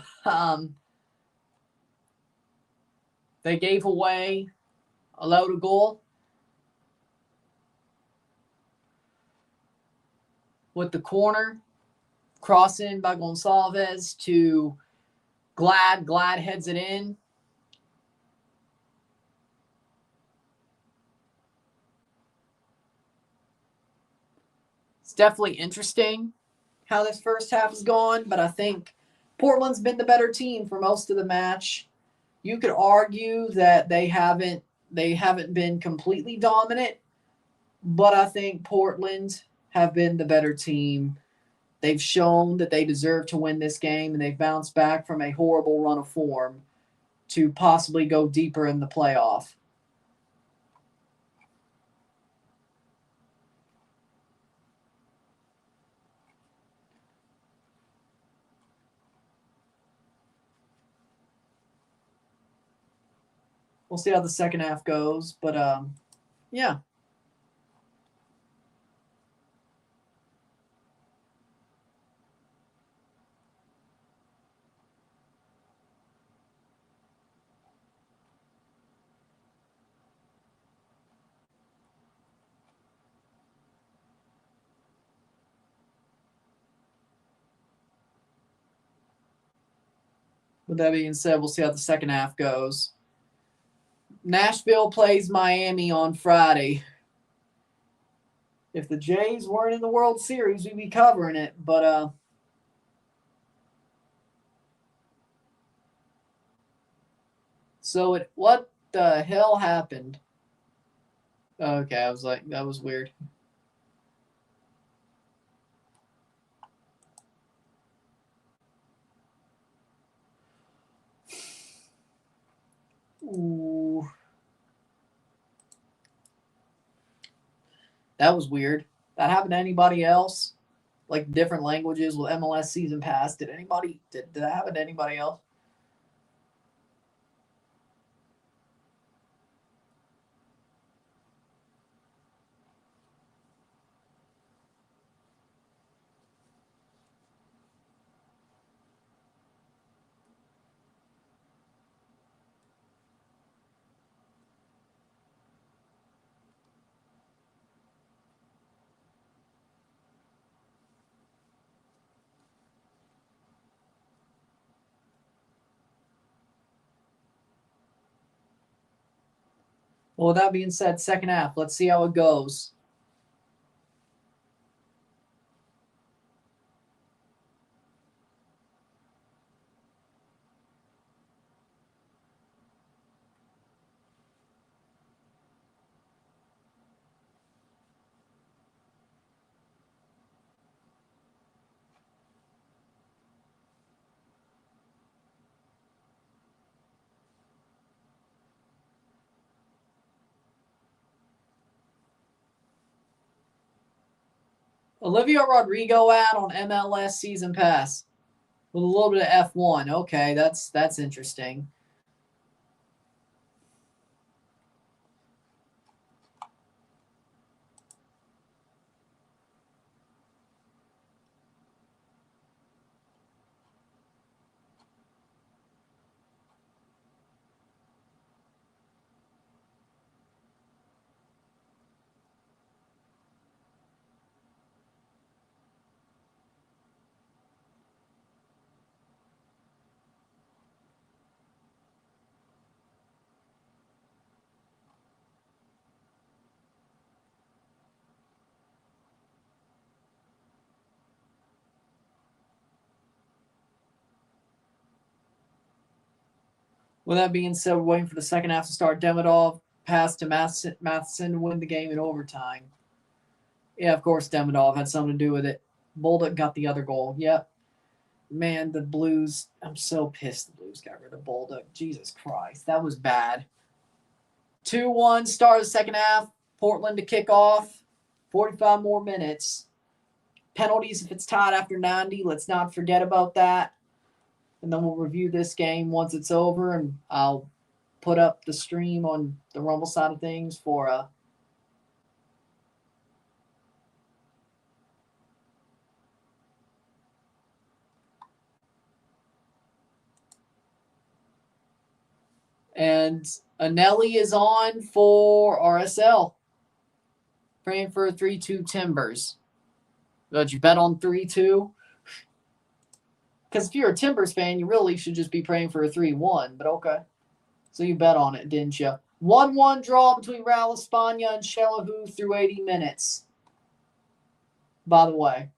They gave away, allowed a goal with the corner. Cross in by Gonçalves to Glad. Glad heads it in. It's definitely interesting how this first half has gone, but I think Portland's been the better team for most of the match. You could argue that they haven't been completely dominant, but I think Portland have been the better team. They've shown that they deserve to win this game, and they've bounced back from a horrible run of form to possibly go deeper in the playoff. We'll see how the second half goes, but yeah. With that being said, we'll see how the second half goes. Nashville plays Miami on Friday. If the Jays weren't in the World Series, we'd be covering it. But so what the hell happened? Okay, I was like, that was weird. Ooh. That was weird. That happened to anybody else? Like different languages with MLS season pass. Did that happen to anybody else? Well, with that being said, second half. Let's see how it goes. Olivia Rodrigo ad on MLS season pass with a little bit of F1. Okay, that's interesting. With that being said, we're waiting for the second half to start. Demidov passed to Matheson to win the game in overtime. Yeah, of course, Demidov had something to do with it. Bolduc got the other goal. Yep. Man, the Blues. I'm so pissed the Blues got rid of Bolduc. Jesus Christ. That was bad. 2-1, start of the second half. Portland to kick off. 45 more minutes. Penalties if it's tied after 90. Let's not forget about that. And then we'll review this game once it's over, and I'll put up the stream on the Rumble side of things for and Anelli is on for RSL. Praying for a 3-2 Timbers. Did you bet on 3-2? Because if you're a Timbers fan, you really should just be praying for a 3-1, but okay. So you bet on it, didn't you? 1-1 draw between Real España and Xelajú through 80 minutes. By the way.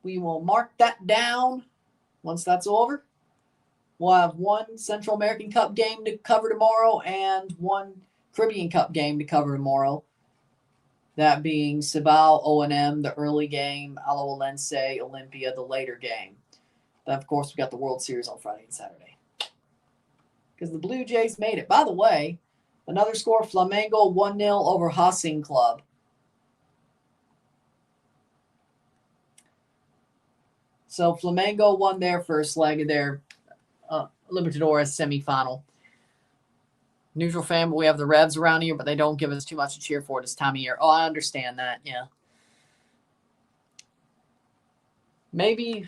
We will mark that down once that's over. We'll have one Central American Cup game to cover tomorrow and one Caribbean Cup game to cover tomorrow. That being Cibao, O&M, the early game, Alajuelense, Olympia, the later game. Then, of course, we got the World Series on Friday and Saturday. Because the Blue Jays made it. By the way, another score, Flamengo 1-0 over Racing Club. So Flamengo won their first leg of their Libertadores semifinal. Neutral fan, but we have the Revs around here, but they don't give us too much to cheer for this time of year. Oh, I understand that, yeah. Maybe.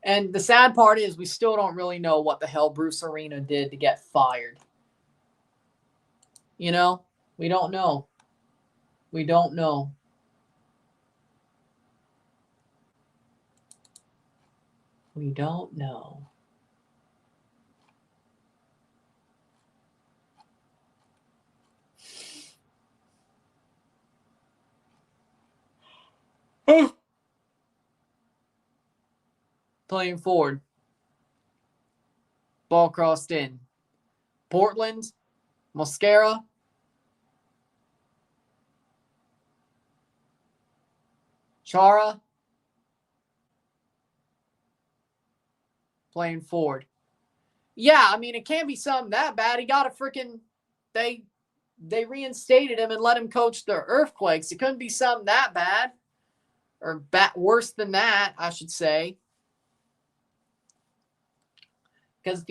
And the sad part is we still don't really know what the hell Bruce Arena did to get fired. You know? We don't know. We don't know. We don't know. Playing forward. Ball crossed in. Portland. Mosquera. Chara. Playing forward. Yeah, I mean, it can't be something that bad. He got a freaking... They reinstated him and let him coach the Earthquakes. It couldn't be something that bad. Or worse than that, I should say. Because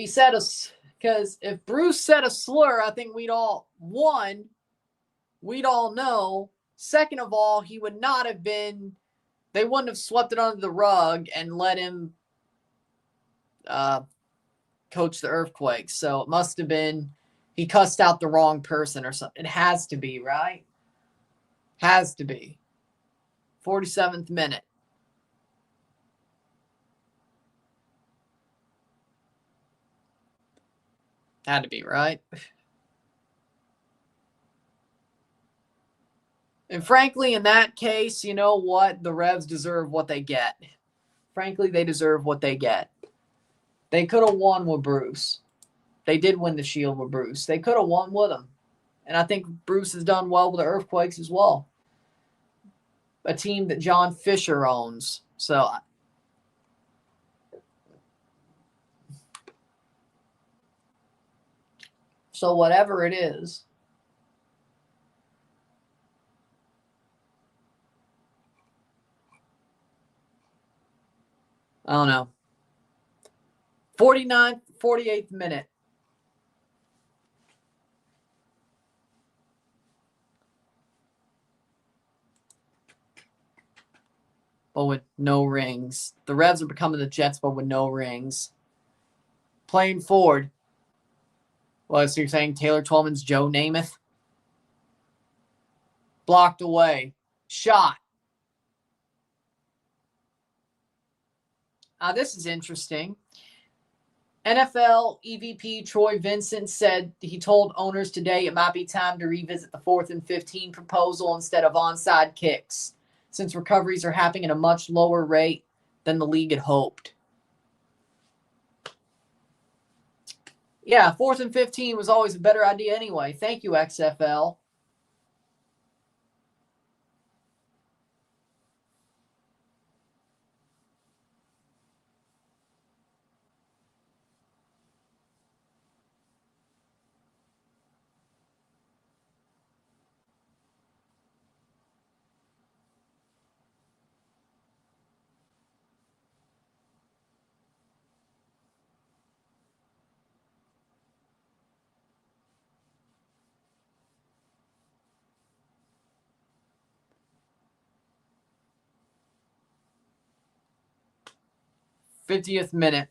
if Bruce said a slur, I think we'd all know. Second of all, he would not have been. They wouldn't have swept it under the rug and let him coach the Earthquakes. So it must have been he cussed out the wrong person or something. It has to be, right? Has to be. 47th minute. Had to be, right? And frankly, in that case, you know what? The Revs deserve what they get. Frankly, they deserve what they get. They could have won with Bruce. They did win the Shield with Bruce. They could have won with him. And I think Bruce has done well with the Earthquakes as well. A team that John Fisher owns. So whatever it is. I don't know. 48th minute. But with no rings. The Revs are becoming the Jets, but with no rings. Playing forward. Well, so you're saying Taylor Twellman's Joe Namath? Blocked away. Shot. This is interesting. NFL EVP Troy Vincent said he told owners today it might be time to revisit the 4th and 15 proposal instead of onside kicks, since recoveries are happening at a much lower rate than the league had hoped. Yeah, 4th and 15 was always a better idea anyway. Thank you, XFL. '50th minute.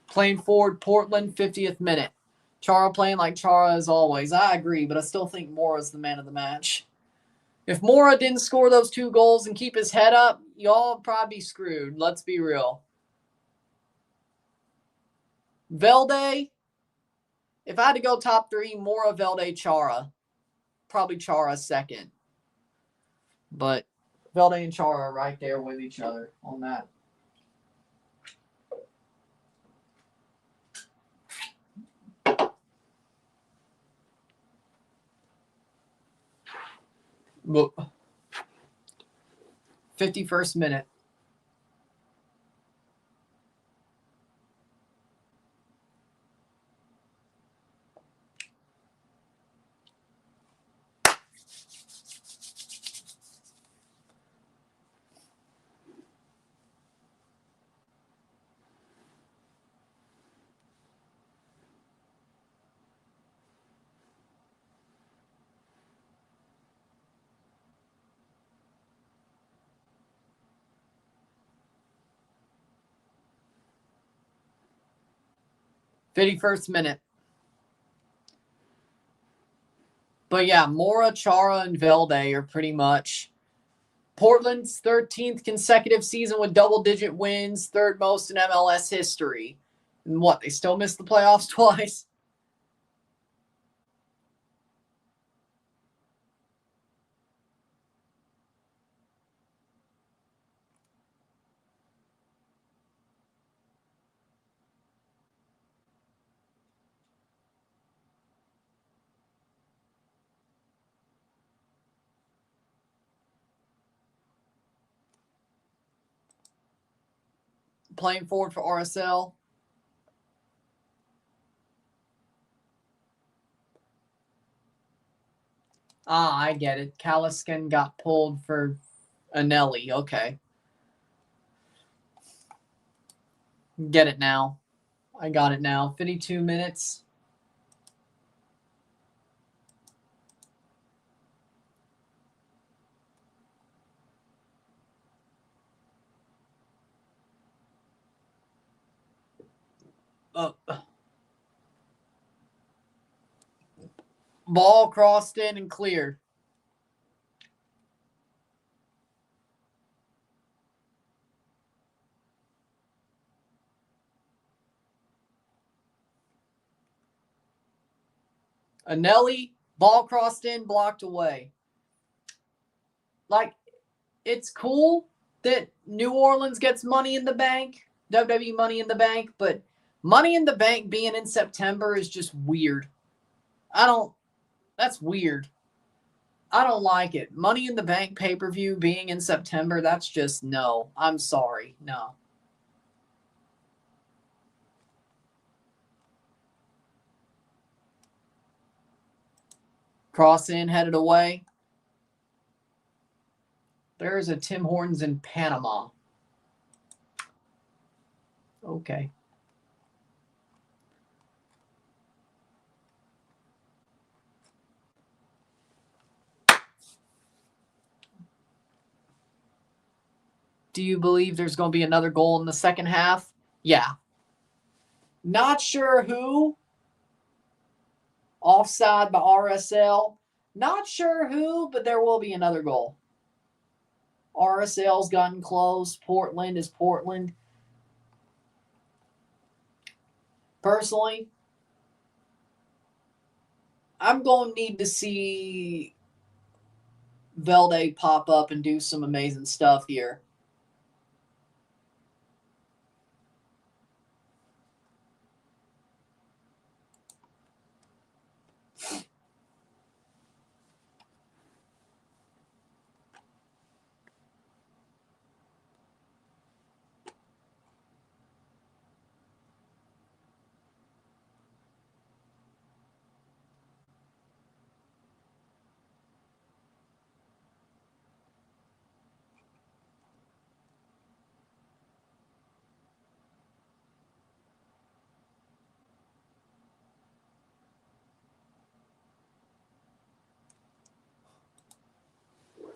Playing forward, Portland, 50th minute. Chara playing like Chara as always. I agree, but I still think Mora's the man of the match. If Mora didn't score those 2 goals and keep his head up, y'all would probably be screwed. Let's be real. Velde, if I had to go top 3, Mora, Velde, Chara. Probably Chara second. But Velde and Chara are right there with each other on that. Look. 51st minute. '51st minute. But yeah, Mora, Chara, and Velde are pretty much Portland's 13th consecutive season with double-digit wins, 3rd most in MLS history. And what, they still missed the playoffs twice? Playing forward for RSL. I get it. Kaliskin got pulled for Anelli. Okay. Get it now. I got it now. 52 minutes. Ball crossed in and cleared. Anelli, ball crossed in, blocked away. Like, it's cool that New Orleans gets Money in the Bank, WWE Money in the Bank, but Money in the Bank being in September is just weird. That's weird. I don't like it. Money in the Bank pay-per-view being in September, that's just no. I'm sorry. No. Cross in, headed away. There's a Tim Hortons in Panama. Okay. Do you believe there's going to be another goal in the second half? Yeah. Not sure who. Offside by RSL. Not sure who, but there will be another goal. RSL's gotten close. Portland is Portland. Personally, I'm going to need to see Velde pop up and do some amazing stuff here.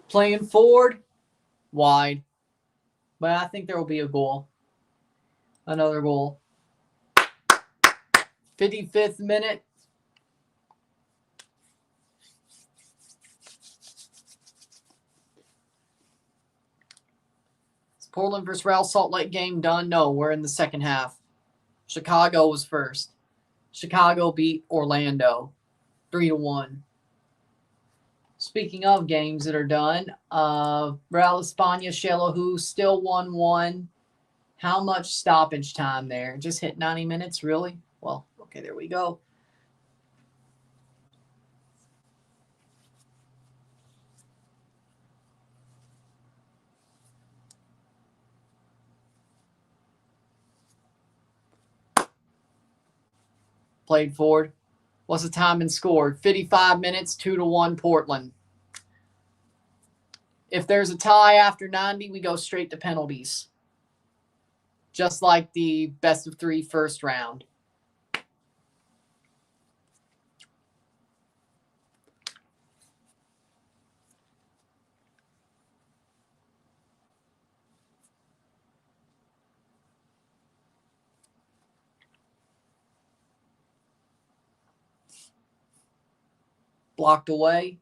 Playing forward, wide. But I think there will be a goal. Another goal. 55th minute. Is Portland versus Real Salt Lake game done? No, we're in the second half. Chicago was first. Chicago beat Orlando 3-1. Speaking of games that are done, Real España Xelajú still 1-1. How much stoppage time there? Just hit 90 minutes, really? Well, okay, there we go. Played forward. What's the time and scored? 55 minutes, 2-1 Portland. If there's a tie after 90, we go straight to penalties. Just like the best of 3 first round. Blocked away.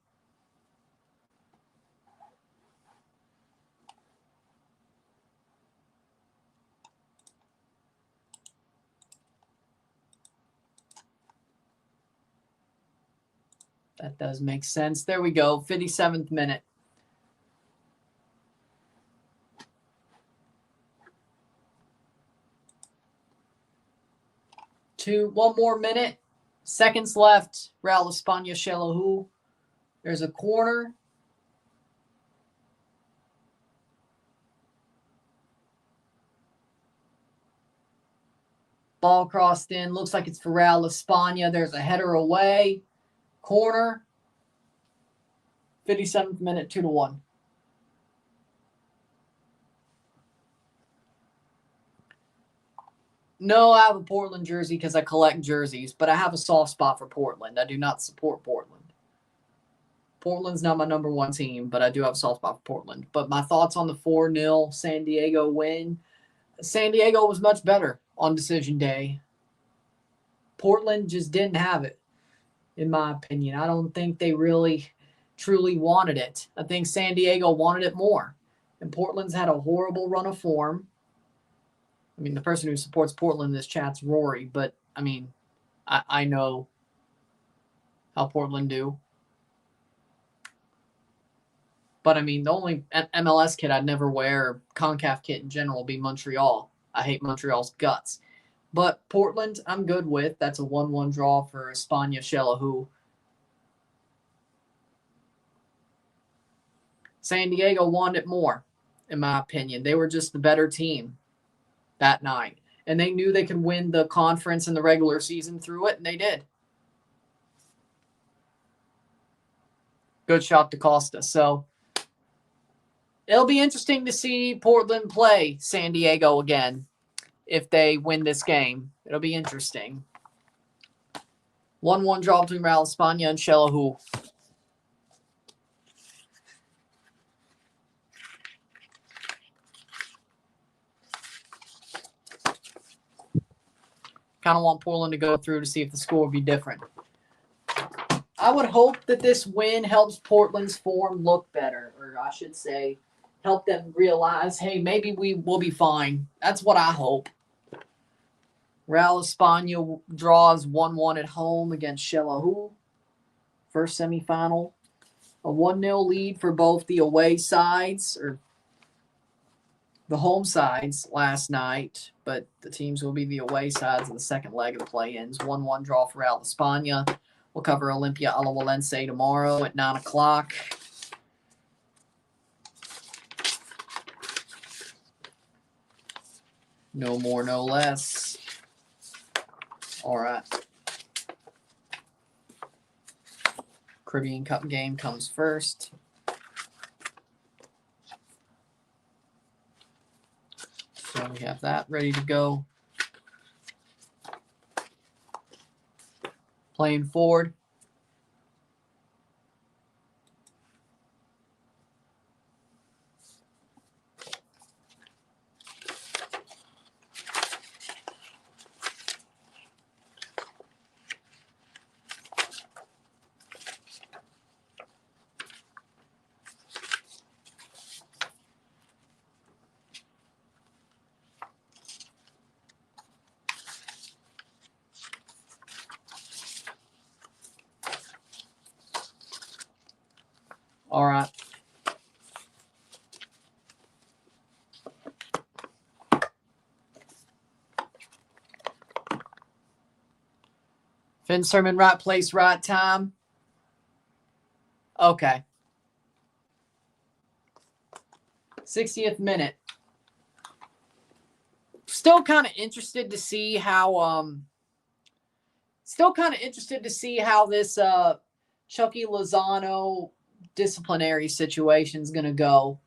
That does make sense. There we go. 57th minute. One more minute. Seconds left. Real España Xelajú. There's a corner. Ball crossed in. Looks like it's for Real España. There's a header away. Corner. 57th minute, 2-1. No, I have a Portland jersey because I collect jerseys, but I have a soft spot for Portland. I do not support Portland. Portland's not my number one team, but I do have a soft spot for Portland. But my thoughts on the 4-0 San Diego win. San Diego was much better on decision day. Portland just didn't have it, in my opinion. I don't think they really truly wanted it. I think San Diego wanted it more. And Portland's had a horrible run of form. I mean, the person who supports Portland in this chat's Rory, but, I mean, I know how Portland do. But, I mean, the only MLS kit I'd never wear, CONCACAF kit in general, would be Montreal. I hate Montreal's guts. But Portland, I'm good with. That's a 1-1 draw for España Xelajú. San Diego wanted it more, in my opinion. They were just the better team that night. And they knew they could win the conference and the regular season through it, and they did. Good shot to Costa. So it'll be interesting to see Portland play San Diego again if they win this game. It'll be interesting. 1-1 draw between Real España and Xelajú. Kind of want Portland to go through to see if the score would be different. I would hope that this win helps Portland's form look better, or I should say, help them realize, hey, maybe we will be fine. That's what I hope. Real España draws 1-1 at home against Xelajú. First semifinal. A 1-0 lead for both the away sides, or the home sides last night, but the teams will be the away sides in the second leg of the play-ins. 1-1 draw for Real España. We'll cover Olimpia Alajuelense tomorrow at 9 o'clock. No more, no less. All right. Caribbean Cup game comes first. So we have that ready to go. Playing forward. All right. Finn Sermon, right place, right time. Okay. 60th minute. Still kind of interested to see how this Chucky Lozano disciplinary situation is going to go.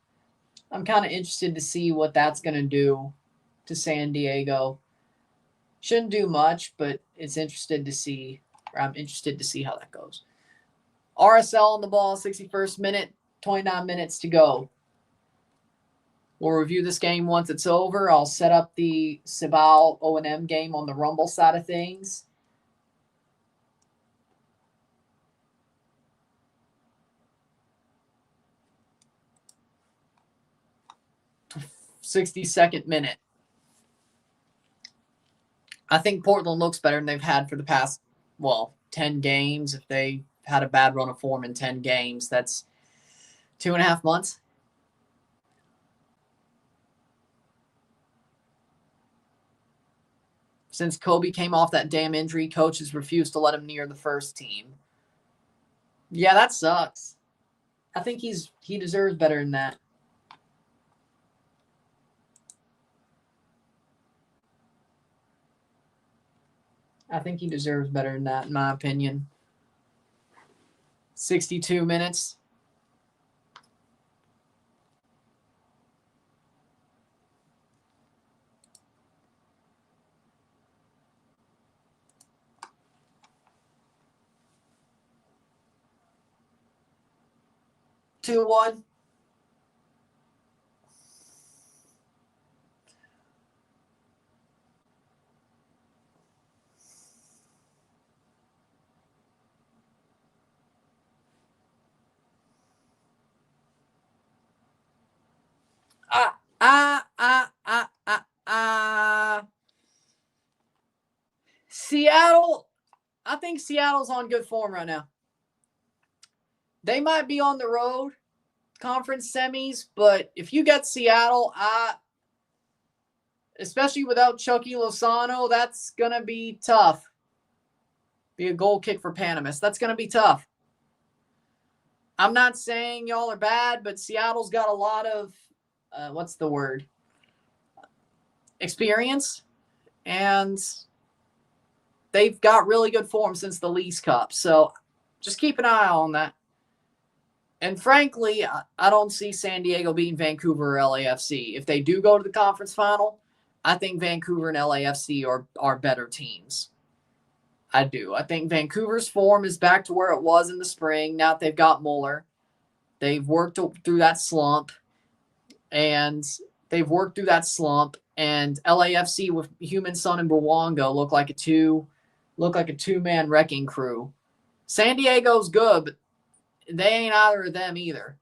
I'm kind of interested to see what that's going to do to San Diego. Shouldn't do much, but I'm interested to see how that goes. RSL on the ball, 61st minute, 29 minutes to go. We'll review this game once it's over. I'll set up the Cibao O&M game on the Rumble side of things. '62nd minute. I think Portland looks better than they've had for the past, 10 games. If they had a bad run of form in 10 games, that's 2.5 months. Since Kobe came off that damn injury, coaches refused to let him near the first team. Yeah, that sucks. I think he deserves better than that. I think he deserves better than that, in my opinion. 62 minutes. Two one. Seattle, I think Seattle's on good form right now. They might be on the road, conference semis, but if you get Seattle, especially without Chucky Lozano, that's going to be tough. Be a goal kick for Panamas. That's going to be tough. I'm not saying y'all are bad, but Seattle's got a lot of, experience, and they've got really good form since the Lease Cup. So just keep an eye on that. And frankly, I don't see San Diego beating Vancouver or LAFC. If they do go to the conference final, I think Vancouver and LAFC are better teams. I do. I think Vancouver's form is back to where it was in the spring. Now that they've got Mueller, they've worked through that slump. And and LAFC with Human Son and Bwonga look like a two-man wrecking crew. San Diego's good, but they ain't either of them either.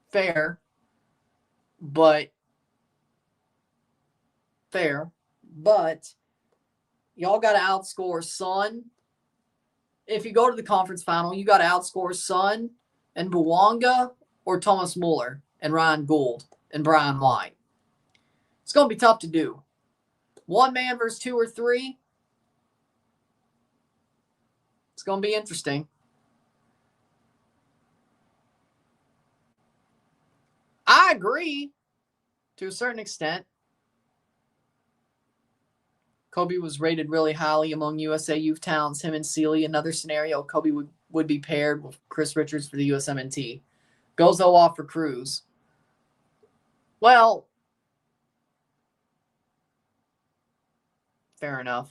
Fair, but y'all got to outscore Sun. If you go to the conference final, you got to outscore Sun and Bwonga or Thomas Muller and Ryan Gould and Brian White. It's going to be tough to do. One man versus two or three. It's going to be interesting. I agree to a certain extent. Kobe was rated really highly among USA youth talents. Him and Sealy, another scenario, Kobe would be paired with Chris Richards for the USMNT. Gozo off for Cruz. Well, fair enough.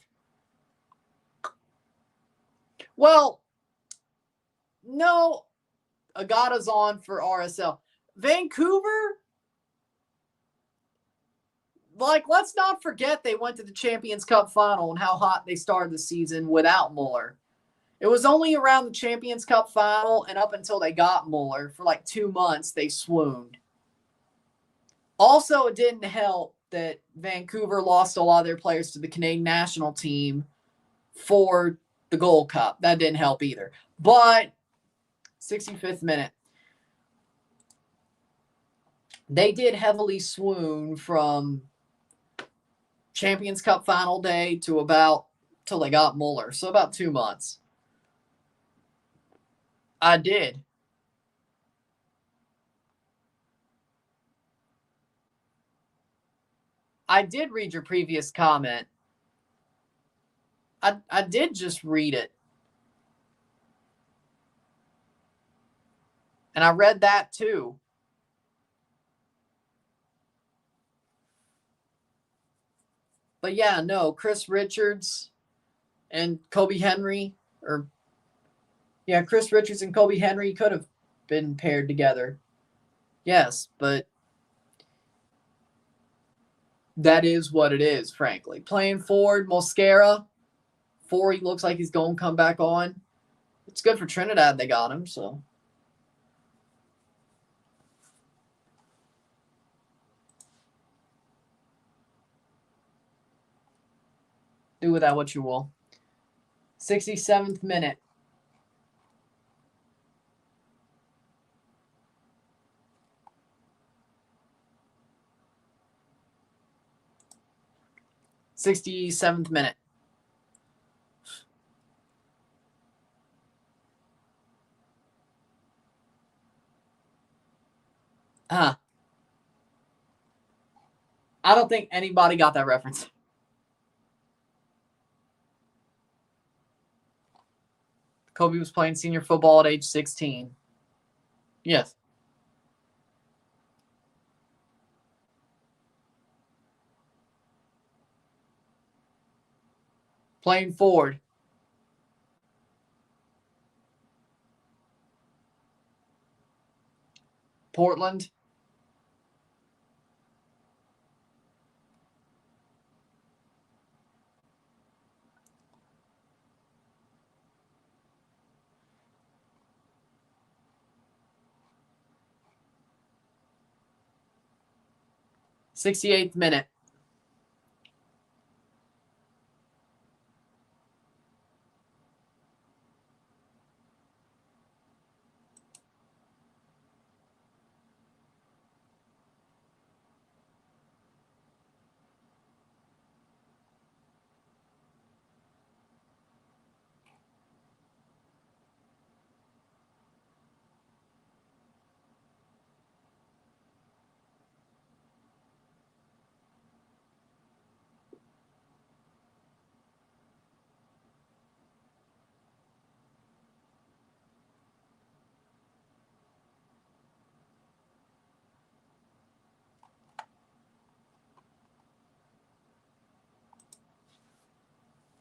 Well, no, Agata's on for RSL. Vancouver, let's not forget they went to the Champions Cup final and how hot they started the season without Muller. It was only around the Champions Cup final and up until they got Muller for 2 months, they swooned. Also, it didn't help that Vancouver lost a lot of their players to the Canadian national team for the Gold Cup. That didn't help either. But 65th minute. They did heavily swoon from Champions Cup final day to till they got Muller. So about 2 months. I did. I did read your previous comment. I did just read it. And I read that too. But yeah, no, Chris Richards and Kobe Henry, Chris Richards and Kobe Henry could have been paired together. Yes, but that is what it is, frankly. Playing forward, Mosquera, he looks like he's going to come back on. It's good for Trinidad they got him, so. Do with that what you will. 67th minute. '67th minute. I don't think anybody got that reference. Kobe was playing senior football at age 16. Yes. Playing forward. Portland. '68th minute.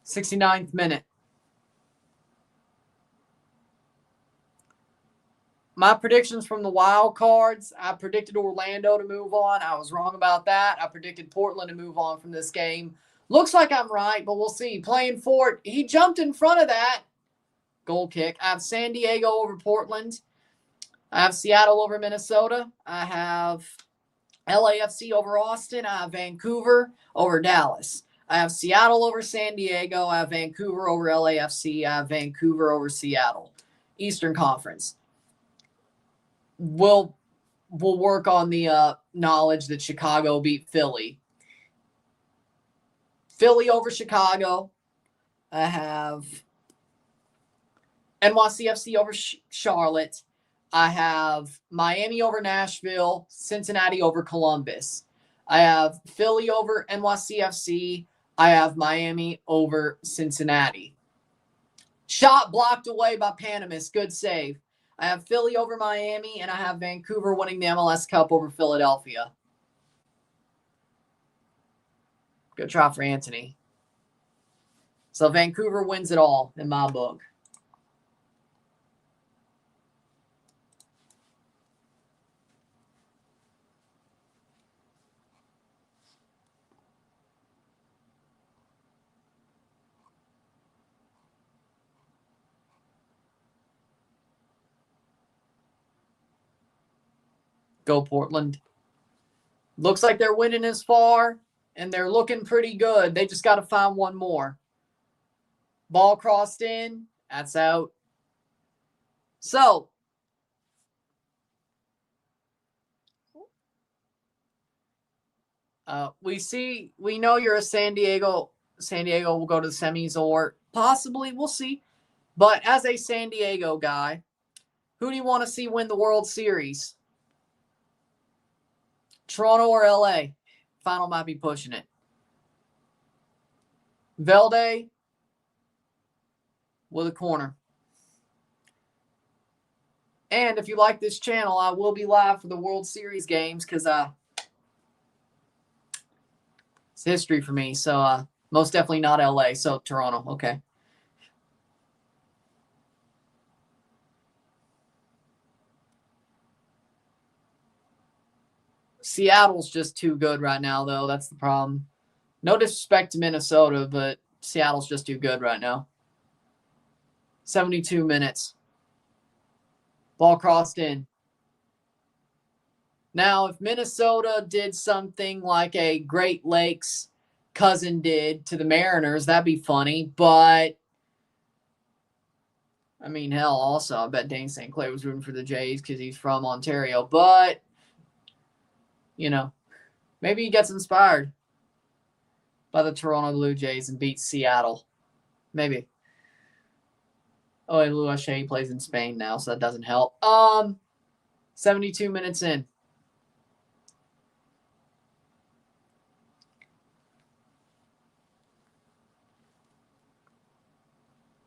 '69th minute. My predictions from the wild cards, I predicted Orlando to move on. I was wrong about that. I predicted Portland to move on from this game. Looks like I'm right, but we'll see. Playing for it, he jumped in front of that goal kick. I have San Diego over Portland. I have Seattle over Minnesota. I have LAFC over Austin. I have Vancouver over Dallas. I have Seattle over San Diego. I have Vancouver over LAFC. I have Vancouver over Seattle. Eastern Conference. We'll work on the knowledge that Chicago beat Philly. Philly over Chicago. I have NYCFC over Charlotte. I have Miami over Nashville, Cincinnati over Columbus. I have Philly over NYCFC. I have Miami over Cincinnati. Shot blocked away by Panamis. Good save. I have Philly over Miami, and I have Vancouver winning the MLS Cup over Philadelphia. Good try for Anthony. So Vancouver wins it all in my book. Go Portland. Looks like they're winning as far, and they're looking pretty good. They just got to find one more. Ball crossed in. That's out. So, we know you're a San Diego. San Diego will go to the semis or possibly, we'll see. But as a San Diego guy, who do you want to see win the World Series? Toronto or LA? Final might be pushing it. Velde with a corner. And if you like this channel, I will be live for the World Series games because it's history for me. So most definitely not LA. So Toronto. Okay. Seattle's just too good right now, though. That's the problem. No disrespect to Minnesota, but Seattle's just too good right now. 72 minutes. Ball crossed in. Now, if Minnesota did something like a Great Lakes cousin did to the Mariners, that'd be funny. But, I mean, hell, also, I bet Dane St. Clair was rooting for the Jays because he's from Ontario. But, you know, maybe he gets inspired by the Toronto Blue Jays and beats Seattle. Maybe. Oh, and Louis Shea plays in Spain now, so that doesn't help. 72 minutes in.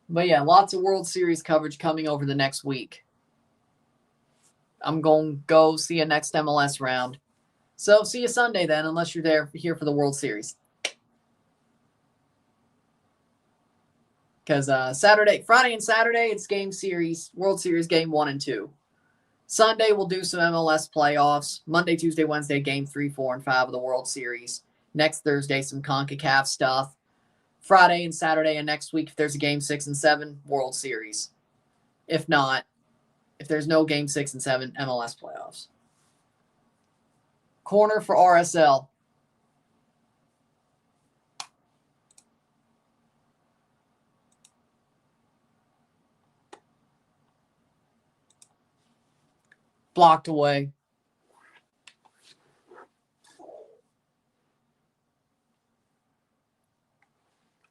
But yeah, lots of World Series coverage coming over the next week. I'm going to go see a next MLS round. So see you Sunday then, unless you're here for the World Series. Because Friday and Saturday, it's game series, World Series game 1 and 2. Sunday, we'll do some MLS playoffs. Monday, Tuesday, Wednesday, game 3, 4, and 5 of the World Series. Next Thursday, some CONCACAF stuff. Friday and Saturday, and next week, if there's a game 6 and 7, World Series. If not, if there's no game 6 and 7, MLS playoffs. Corner for RSL. Blocked away.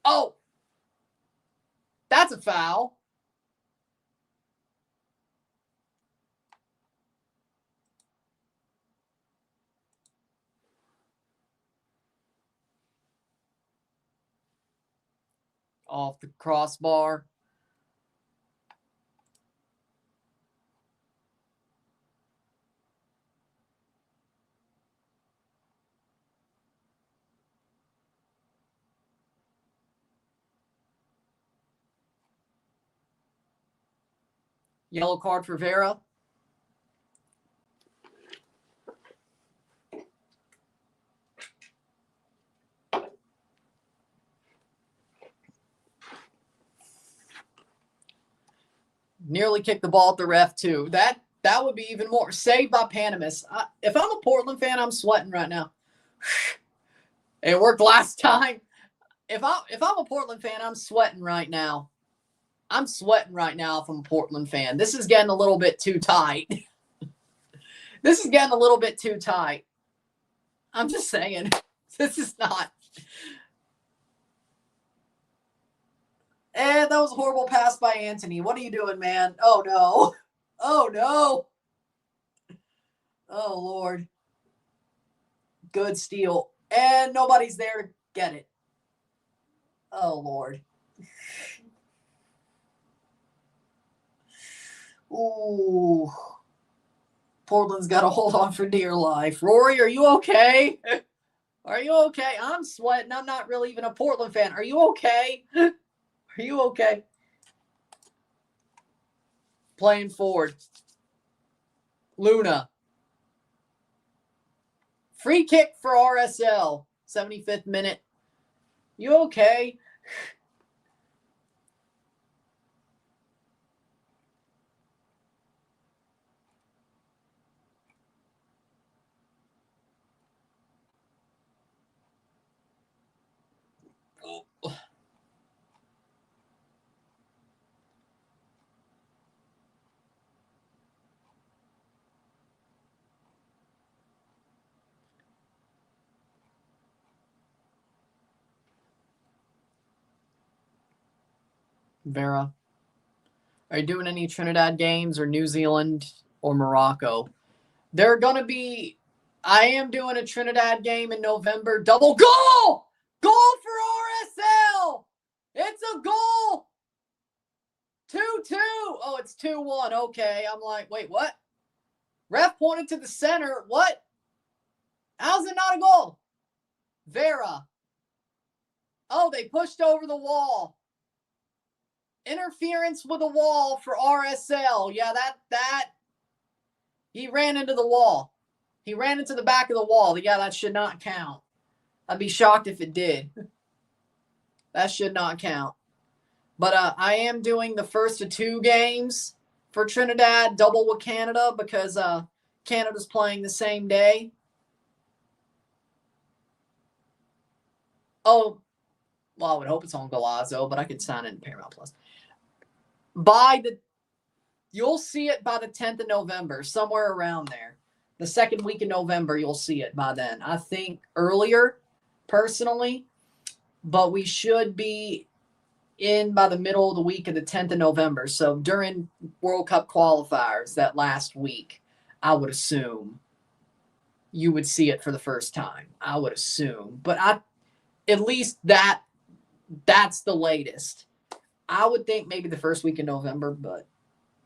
Oh! That's a foul. Off the crossbar. Yellow card for Vera. Nearly kicked the ball at the ref, too. That would be even more. Saved by Panamas. If I'm a Portland fan, I'm sweating right now. It worked last time. If I'm a Portland fan, I'm sweating right now. I'm sweating right now if I'm a Portland fan. This is getting a little bit too tight. This is getting a little bit too tight. I'm just saying. This is not. And that was a horrible pass by Anthony. What are you doing, man? Oh, no. Oh, no. Oh, Lord. Good steal. And nobody's there to get it. Oh, Lord. Ooh. Portland's got to hold on for dear life. Rory, are you okay? Are you okay? I'm sweating. I'm not really even a Portland fan. Are you okay? Are you okay? Playing forward. Luna. Free kick for RSL. 75th minute. You okay? Vera. Are you doing any Trinidad games or New Zealand or Morocco? They're going to be. I am doing a Trinidad game in November. Double goal! Goal for RSL! It's a goal! 2-2. Oh, it's 2-1. Okay. I'm like, wait, what? Ref pointed to the center. What? How's it not a goal? Vera. Oh, they pushed over the wall. Interference with a wall for RSL. Yeah, that. He ran into the wall. He ran into the back of the wall. Yeah, that should not count. I'd be shocked if it did. That should not count. But I am doing the first of 2 games for Trinidad, double with Canada, because Canada's playing the same day. Oh, well, I would hope it's on Golazo, but I could sign it in Paramount Plus. You'll see it by the 10th of November, somewhere around there. The second week in November, you'll see it by then. I think earlier, personally, but we should be in by the middle of the week of the 10th of November. So during World Cup qualifiers that last week, I would assume you would see it for the first time. I would assume. But at least that's the latest. I would think maybe the first week in November, but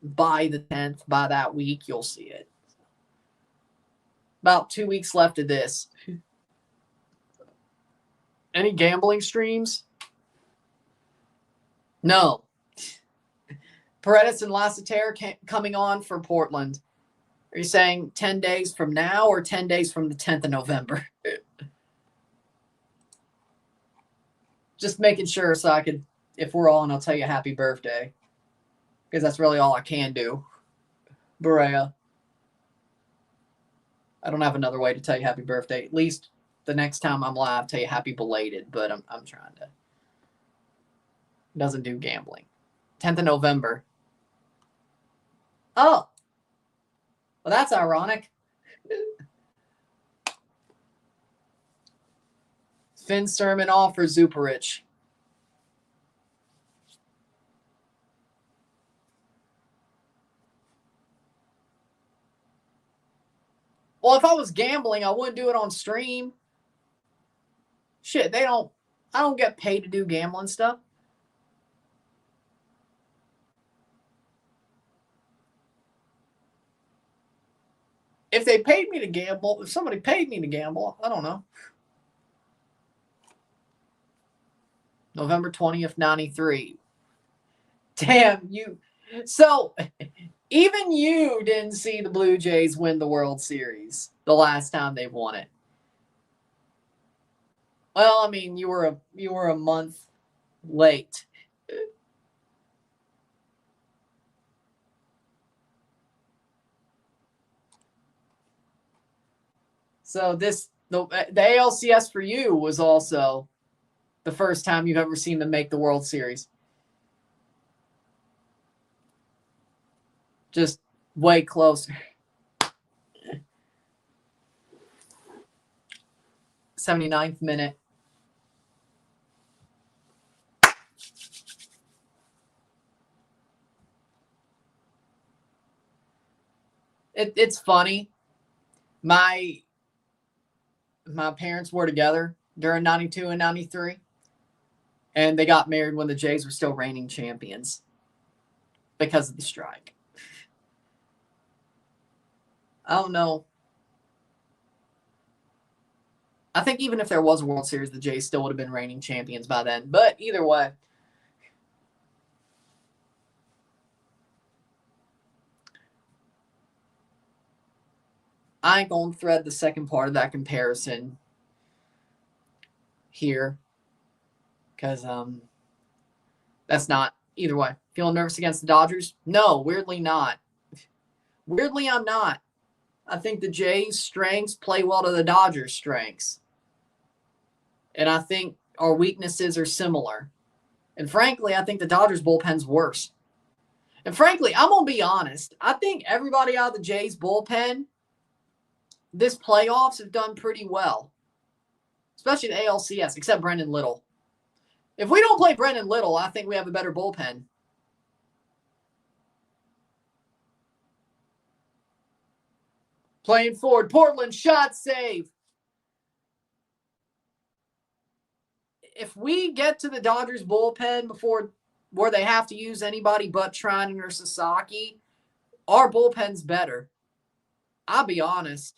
by the 10th, by that week, you'll see it. About 2 weeks left of this. Any gambling streams? No. Paredes and Lassiter coming on for Portland. Are you saying 10 days from now or 10 days from the 10th of November? Just making sure so I could, if we're on, I'll tell you happy birthday. Because that's really all I can do. Berea. I don't have another way to tell you happy birthday. At least the next time I'm live, tell you happy belated. But I'm trying to. Doesn't do gambling. 10th of November. Oh. Well, that's ironic. Finn Sermon off for Zuparich. Well, if I was gambling, I wouldn't do it on stream. Shit, I don't get paid to do gambling stuff. If they paid me to gamble, if somebody paid me to gamble, I don't know. November 20th, 93. Damn, so even you didn't see the Blue Jays win the World Series the last time they won it. Well, I mean, you were a month late. So the ALCS for you was also the first time you've ever seen them make the World Series. Just way closer. 79th minute. It's funny. My parents were together during 92 and 93. And they got married when the Jays were still reigning champions because of the strike. I don't know. I think even if there was a World Series, the Jays still would have been reigning champions by then. But either way. I ain't going to thread the second part of that comparison here. Because that's not, either way. Feeling nervous against the Dodgers? No, weirdly not. Weirdly, I'm not. I think the Jays' strengths play well to the Dodgers' strengths. And I think our weaknesses are similar. And frankly, I think the Dodgers' bullpen's worse. And frankly, I'm going to be honest. I think everybody out of the Jays' bullpen this playoffs have done pretty well. Especially the ALCS, except Brendan Little. If we don't play Brendan Little, I think we have a better bullpen. Playing forward. Portland shot save. If we get to the Dodgers bullpen before where they have to use anybody but Trinan or Sasaki, our bullpen's better. I'll be honest.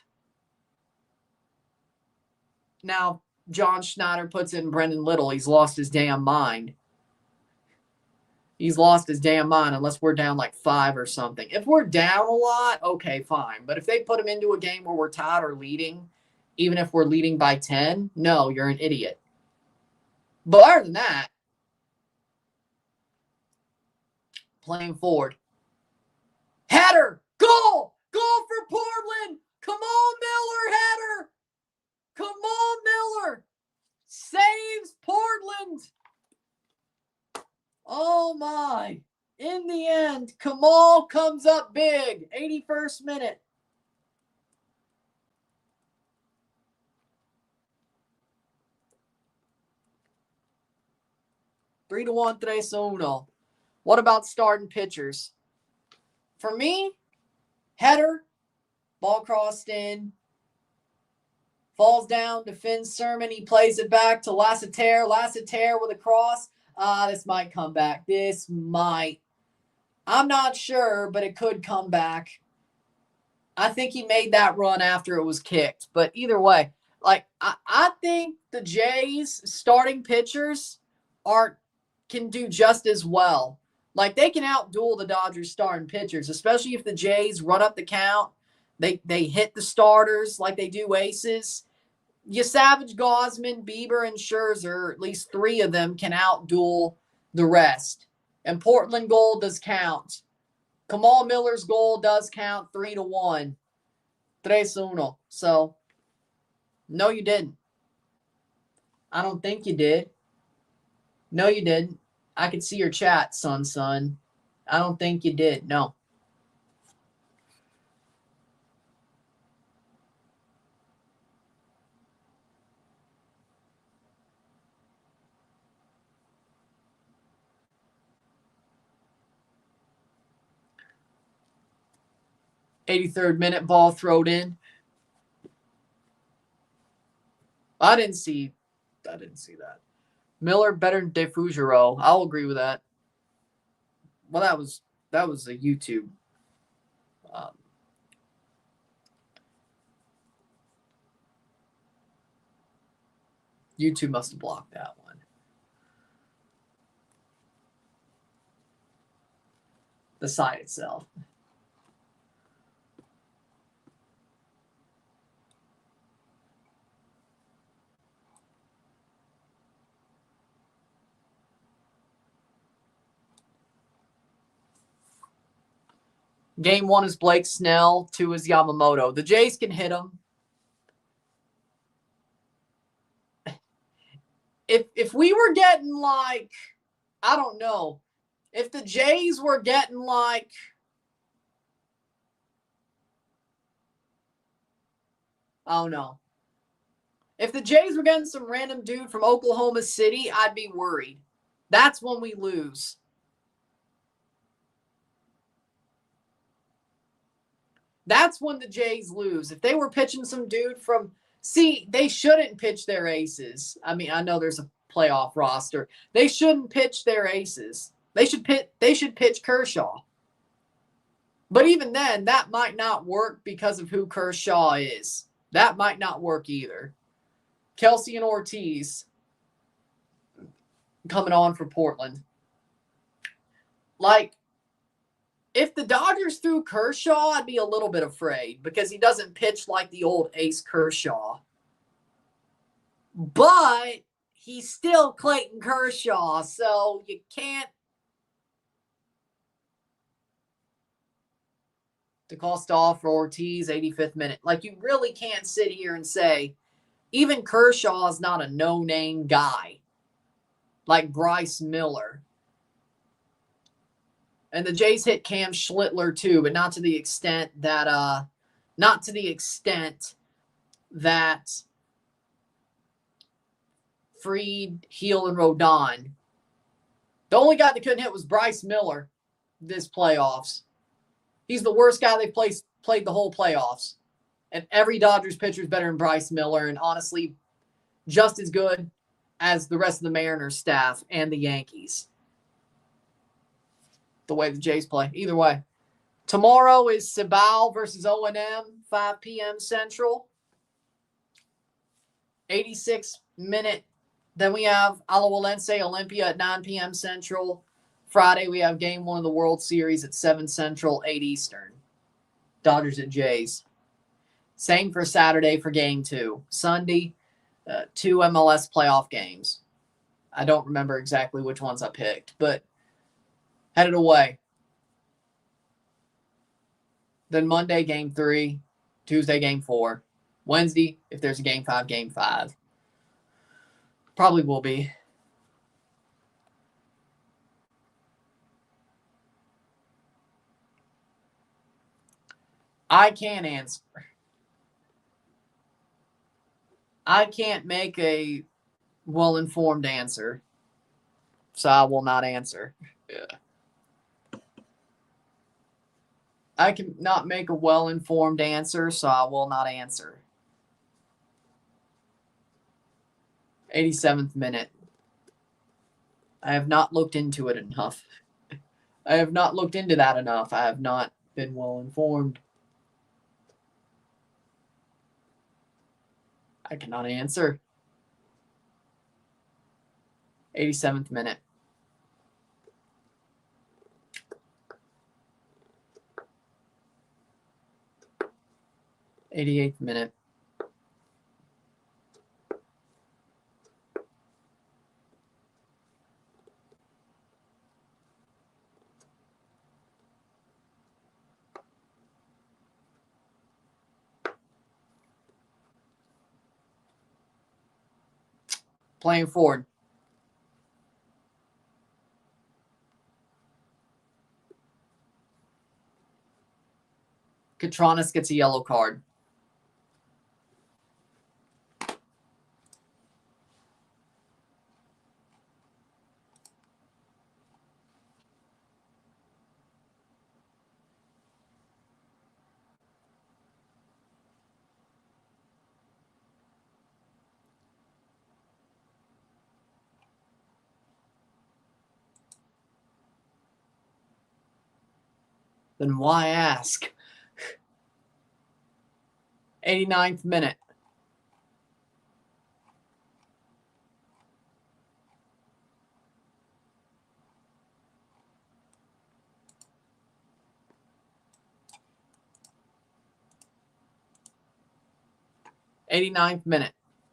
Now, John Schneider puts in Brendan Little. He's lost his damn mind. He's lost his damn mind unless we're down like 5 or something. If we're down a lot, okay, fine. But if they put him into a game where we're tied or leading, even if we're leading by 10, no, you're an idiot. But other than that, playing forward. Header! Goal! Goal for Portland! Come on, Miller! Header! Come on, Miller! Saves Portland! Oh, my. In the end, Kamal comes up big. 81st minute. Three to 1, 3-1. What about starting pitchers? For me, header, ball crossed in, falls down to Finn Sermon. He plays it back to Lassiter. Lassiter with a cross. This might come back. This might. I'm not sure, but it could come back. I think he made that run after it was kicked. But either way, like I think the Jays starting pitchers can do just as well. Like they can outduel the Dodgers starting pitchers, especially if the Jays run up the count. They hit the starters like they do aces. Savage, Gausman, Bieber, and Scherzer, at least 3 of them can outduel the rest. And Portland goal does count. Kamal Miller's goal does count 3 to 1. 3-1. So, no, you didn't. I don't think you did. No, you didn't. I could see your chat, son. I don't think you did. No. '83rd minute, ball thrown in. I didn't see that. Miller better than DeFugero. I'll agree with that. Well, that was a YouTube. YouTube must have blocked that one. The site itself. Game 1 is Blake Snell. 2 is Yamamoto. The Jays can hit him. if we were getting like, I don't know, if the Jays were getting like, oh no. If the Jays were getting some random dude from Oklahoma City, I'd be worried. That's when we lose. That's when the Jays lose. If they were pitching some dude from, see, they shouldn't pitch their aces. I mean, I know there's a playoff roster. They shouldn't pitch their aces. They should pitch Kershaw. But even then, that might not work because of who Kershaw is. That might not work either. Kelsey and Ortiz coming on for Portland. Like, if the Dodgers threw Kershaw, I'd be a little bit afraid because he doesn't pitch like the old Ace Kershaw. But he's still Clayton Kershaw, so you can't. DeCosta for Ortiz, 85th minute. Like, you really can't sit here and say, even Kershaw is not a no-name guy like Bryce Miller. And the Jays hit Cam Schlittler too, but not to the extent that Fried, Heel, and Rodon. The only guy that couldn't hit was Bryce Miller this playoffs. He's the worst guy they played the whole playoffs. And every Dodgers pitcher is better than Bryce Miller, and honestly, just as good as the rest of the Mariners staff and the Yankees. The way the Jays play. Either way. Tomorrow is Cibao versus O&M, 5 p.m. Central. 86-minute. Then we have Alajuelense Olympia at 9 p.m. Central. Friday, we have Game 1 of the World Series at 7 Central, 8 Eastern. Dodgers at Jays. Same for Saturday for Game 2. Sunday, 2 MLS playoff games. I don't remember exactly which ones I picked, but headed away. Then Monday, Game 3. Tuesday, Game 4. Wednesday, if there's a Game 5, Game 5. Probably will be. I can't answer. I can't make a well-informed answer, so I will not answer. Yeah. I can not make a well-informed answer, so I will not answer. 87th minute. I have not looked into it enough. I have not looked into that enough. I have not been well-informed. I cannot answer. 87th minute. 88th minute. Playing forward. Katranis gets a yellow card. Then why ask? 89th minute.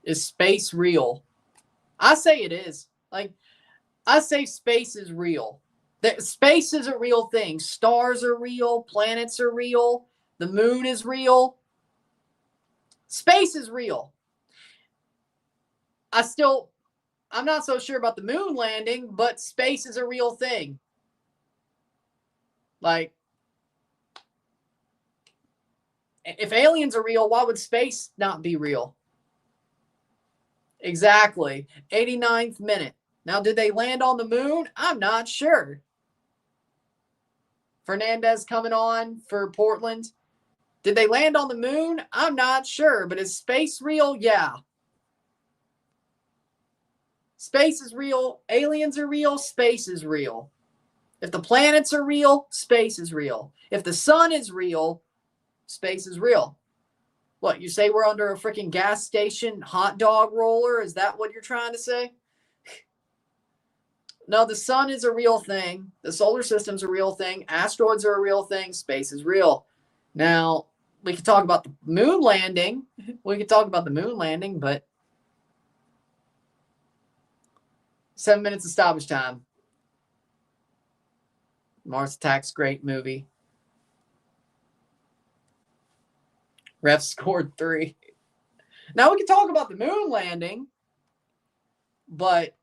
Is space real? I say it is. Like, I say space is real. Space is a real thing. Stars are real. Planets are real. The moon is real. Space is real. I still I'm not so sure about the moon landing, but space is a real thing. Like, if aliens are real, why would space not be real? Exactly. 89th minute. Now, did they land on the moon? I'm not sure. Fernandez coming on for Portland. Did they land on the moon? I'm not sure. But is space real? Yeah. Space is real. Aliens are real. Space is real. If the planets are real, space is real. If the sun is real, space is real. What, you say we're under a freaking gas station hot dog roller? Is that what you're trying to say? No, the sun is a real thing. The solar system's a real thing. Asteroids are a real thing. Space is real. Now, we could talk about the moon landing. But 7 minutes of stoppage time. Mars Attacks, great movie. Refs scored 3. Now we can talk about the moon landing, but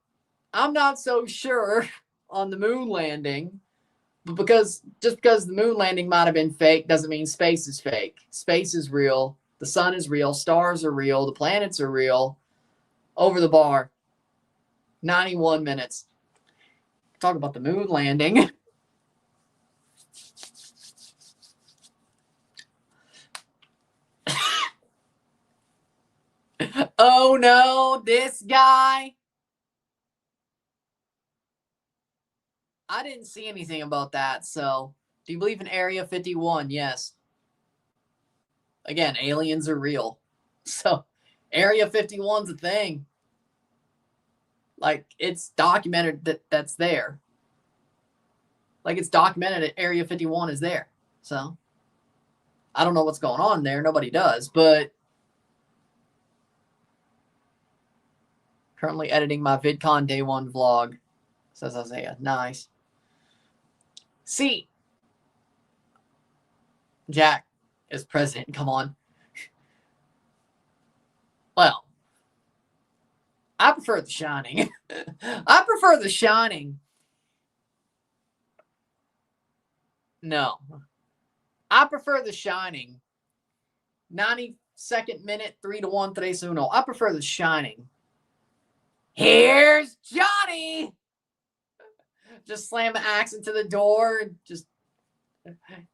I'm not so sure on the moon landing. But just because the moon landing might have been fake doesn't mean space is fake. Space is real. The sun is real. Stars are real. The planets are real. Over the bar. 91 minutes. Talk about the moon landing. Oh no, this guy. I didn't see anything about that. So, do you believe in Area 51? Yes. Again, aliens are real. So, Area 51's a thing. Like, it's documented that's there. Like, it's documented that Area 51 is there. So, I don't know what's going on there. Nobody does. But currently editing my VidCon Day 1 vlog, says Isiah. Nice. See, Jack is president. Come on. Well, I prefer The Shining. I prefer The Shining. No. I prefer The Shining. 92nd minute, 3-1, 3-1. I prefer The Shining. Here's Johnny. Just slam the axe into the door. And just,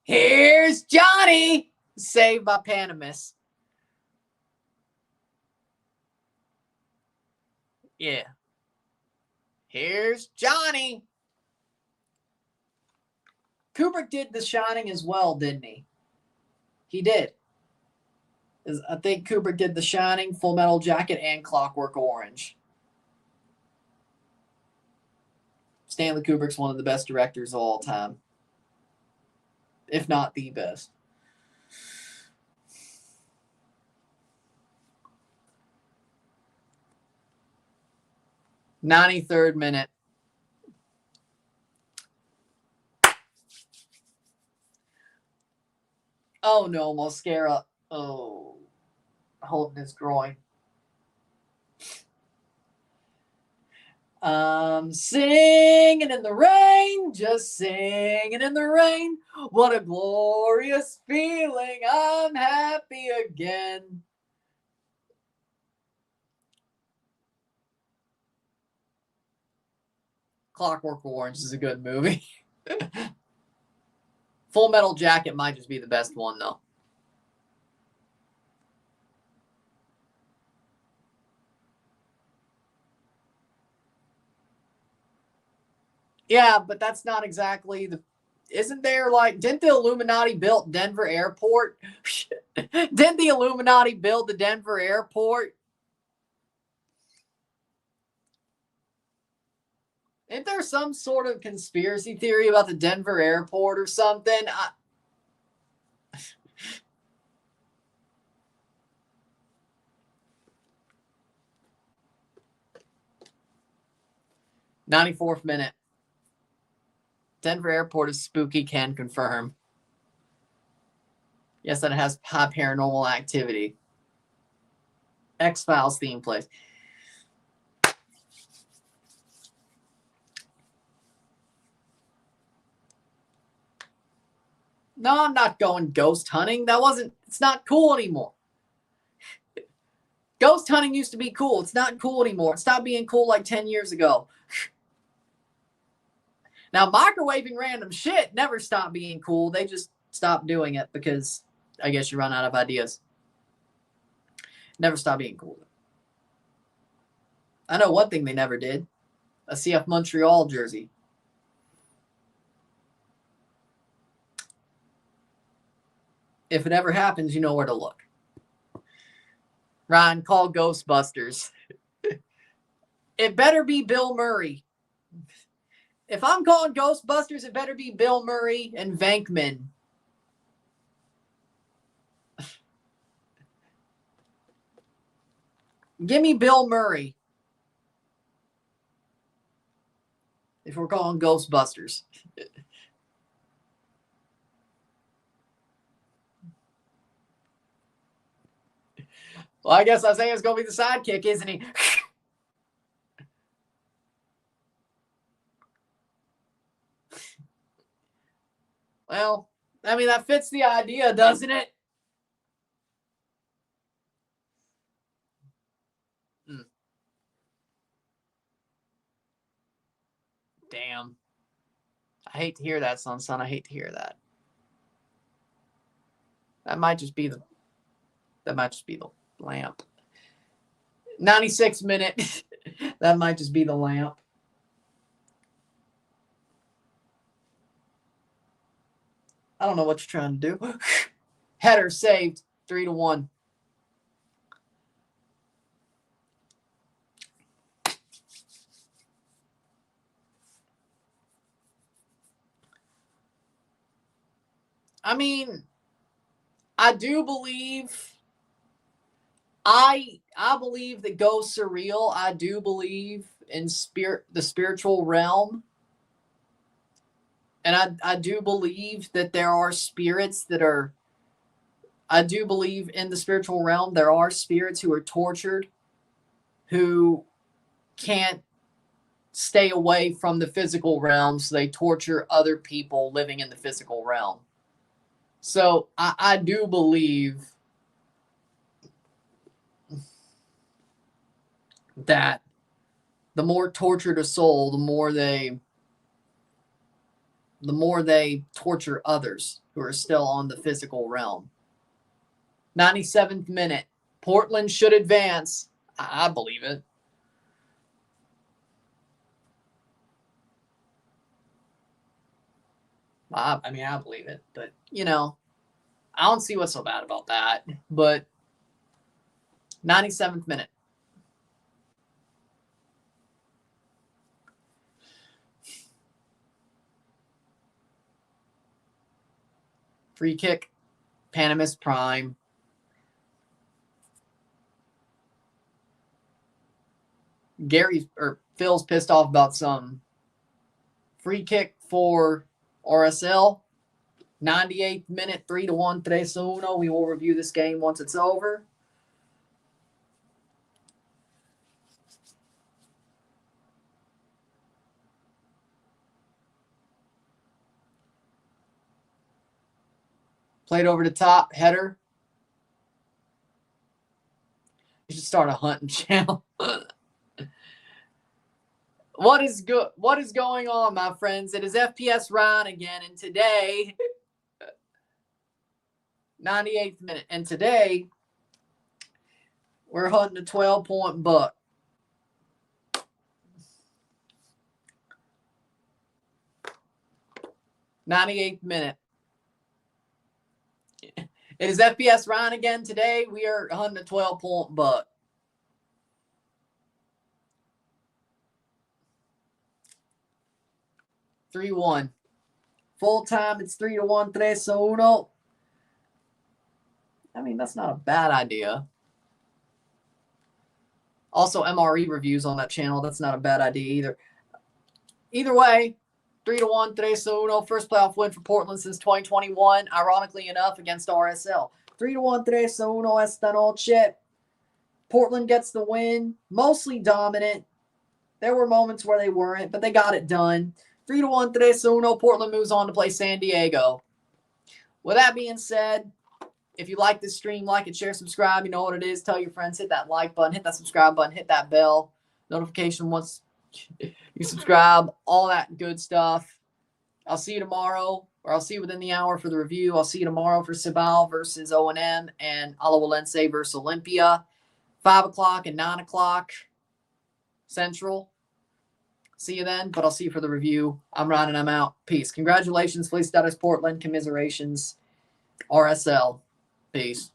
here's Johnny. Saved by Panamis. Yeah. Here's Johnny. Kubrick did The Shining as well, didn't he? He did. I think Kubrick did The Shining, Full Metal Jacket, and Clockwork Orange. Stanley Kubrick's one of the best directors of all time, if not the best. '93rd minute. Oh no, Mosquera. Oh, holding his groin. Singing in the rain, just singing in the rain. What a glorious feeling. I'm happy again. Clockwork Orange is a good movie. Full Metal Jacket might just be the best one, though. Yeah, but that's not exactly the... Isn't there, like... Didn't the Illuminati build Denver Airport? Didn't the Illuminati build the Denver Airport? Isn't there some sort of conspiracy theory about the Denver Airport or something? 94th minute. Denver Airport is spooky, can confirm. Yes, that it has high paranormal activity. X-Files theme plays. No, I'm not going ghost hunting. It's not cool anymore. Ghost hunting used to be cool. It's not cool anymore. It stopped being cool like 10 years ago. Now, microwaving random shit never stopped being cool. They just stopped doing it because I guess you run out of ideas. Never stopped being cool. I know one thing they never did. A CF Montreal jersey. If it ever happens, you know where to look. Ryan, call Ghostbusters. It better be Bill Murray. If I'm calling Ghostbusters, it better be Bill Murray and Venkman. Give me Bill Murray. If we're calling Ghostbusters. Well, I guess Isaiah's going to be the sidekick, isn't he? Well, I mean, that fits the idea, doesn't it? Damn. I hate to hear that, son. I hate to hear that. That might just be the lamp. 96 minute. That might just be the lamp. I don't know what you're trying to do. Header saved 3-1. I mean, I do believe I believe that ghosts are real. I do believe in the spiritual realm. And I do believe that there are spirits that are, I do believe in the spiritual realm, there are spirits who are tortured, who can't stay away from the physical realm, so they torture other people living in the physical realm. So I do believe that the more tortured a soul, the more they torture others who are still on the physical realm. 97th minute. Portland should advance. I believe it. I mean, I believe it. But, you know, I don't see what's so bad about that. But 97th minute. Free kick. Panamis Prime. Phil's pissed off about some. Free kick for RSL. 98th minute, 3-1, 3-1. We will review this game once it's over. Played over the top, header. You should start a hunting channel. What is going on, my friends? It is FPS Ryan again, and today, 98th minute, and today we're hunting a 12-point buck. '98th minute. It is FPS Ryan again. Today we are hunting a 12-point buck. (3-1). Full time, it's 3-1, 3-1. I mean, that's not a bad idea. Also, MRE reviews on that channel. That's not a bad idea either. Either way, 3-1, 3-1. First playoff win for Portland since 2021. Ironically enough, against RSL. 3-1, 3-1 esta noche. Portland gets the win. Mostly dominant. There were moments where they weren't, but they got it done. 3-1, 3-1. Portland moves on to play San Diego. with that being said, if you like this stream, like it, share, subscribe. You know what it is. Tell your friends, hit that like button, hit that subscribe button, hit that bell notification once you subscribe, all that good stuff. I'll see you tomorrow, or I'll see you within the hour for the review. I'll see you tomorrow for Cibao versus O&M and Alajuelense versus Olympia, 5 o'clock and 9 o'clock Central. See you then, but I'll see you for the review. I'm Ryan and I'm out. Peace. Congratulations, Felicidades Portland. Commiserations, RSL. Peace.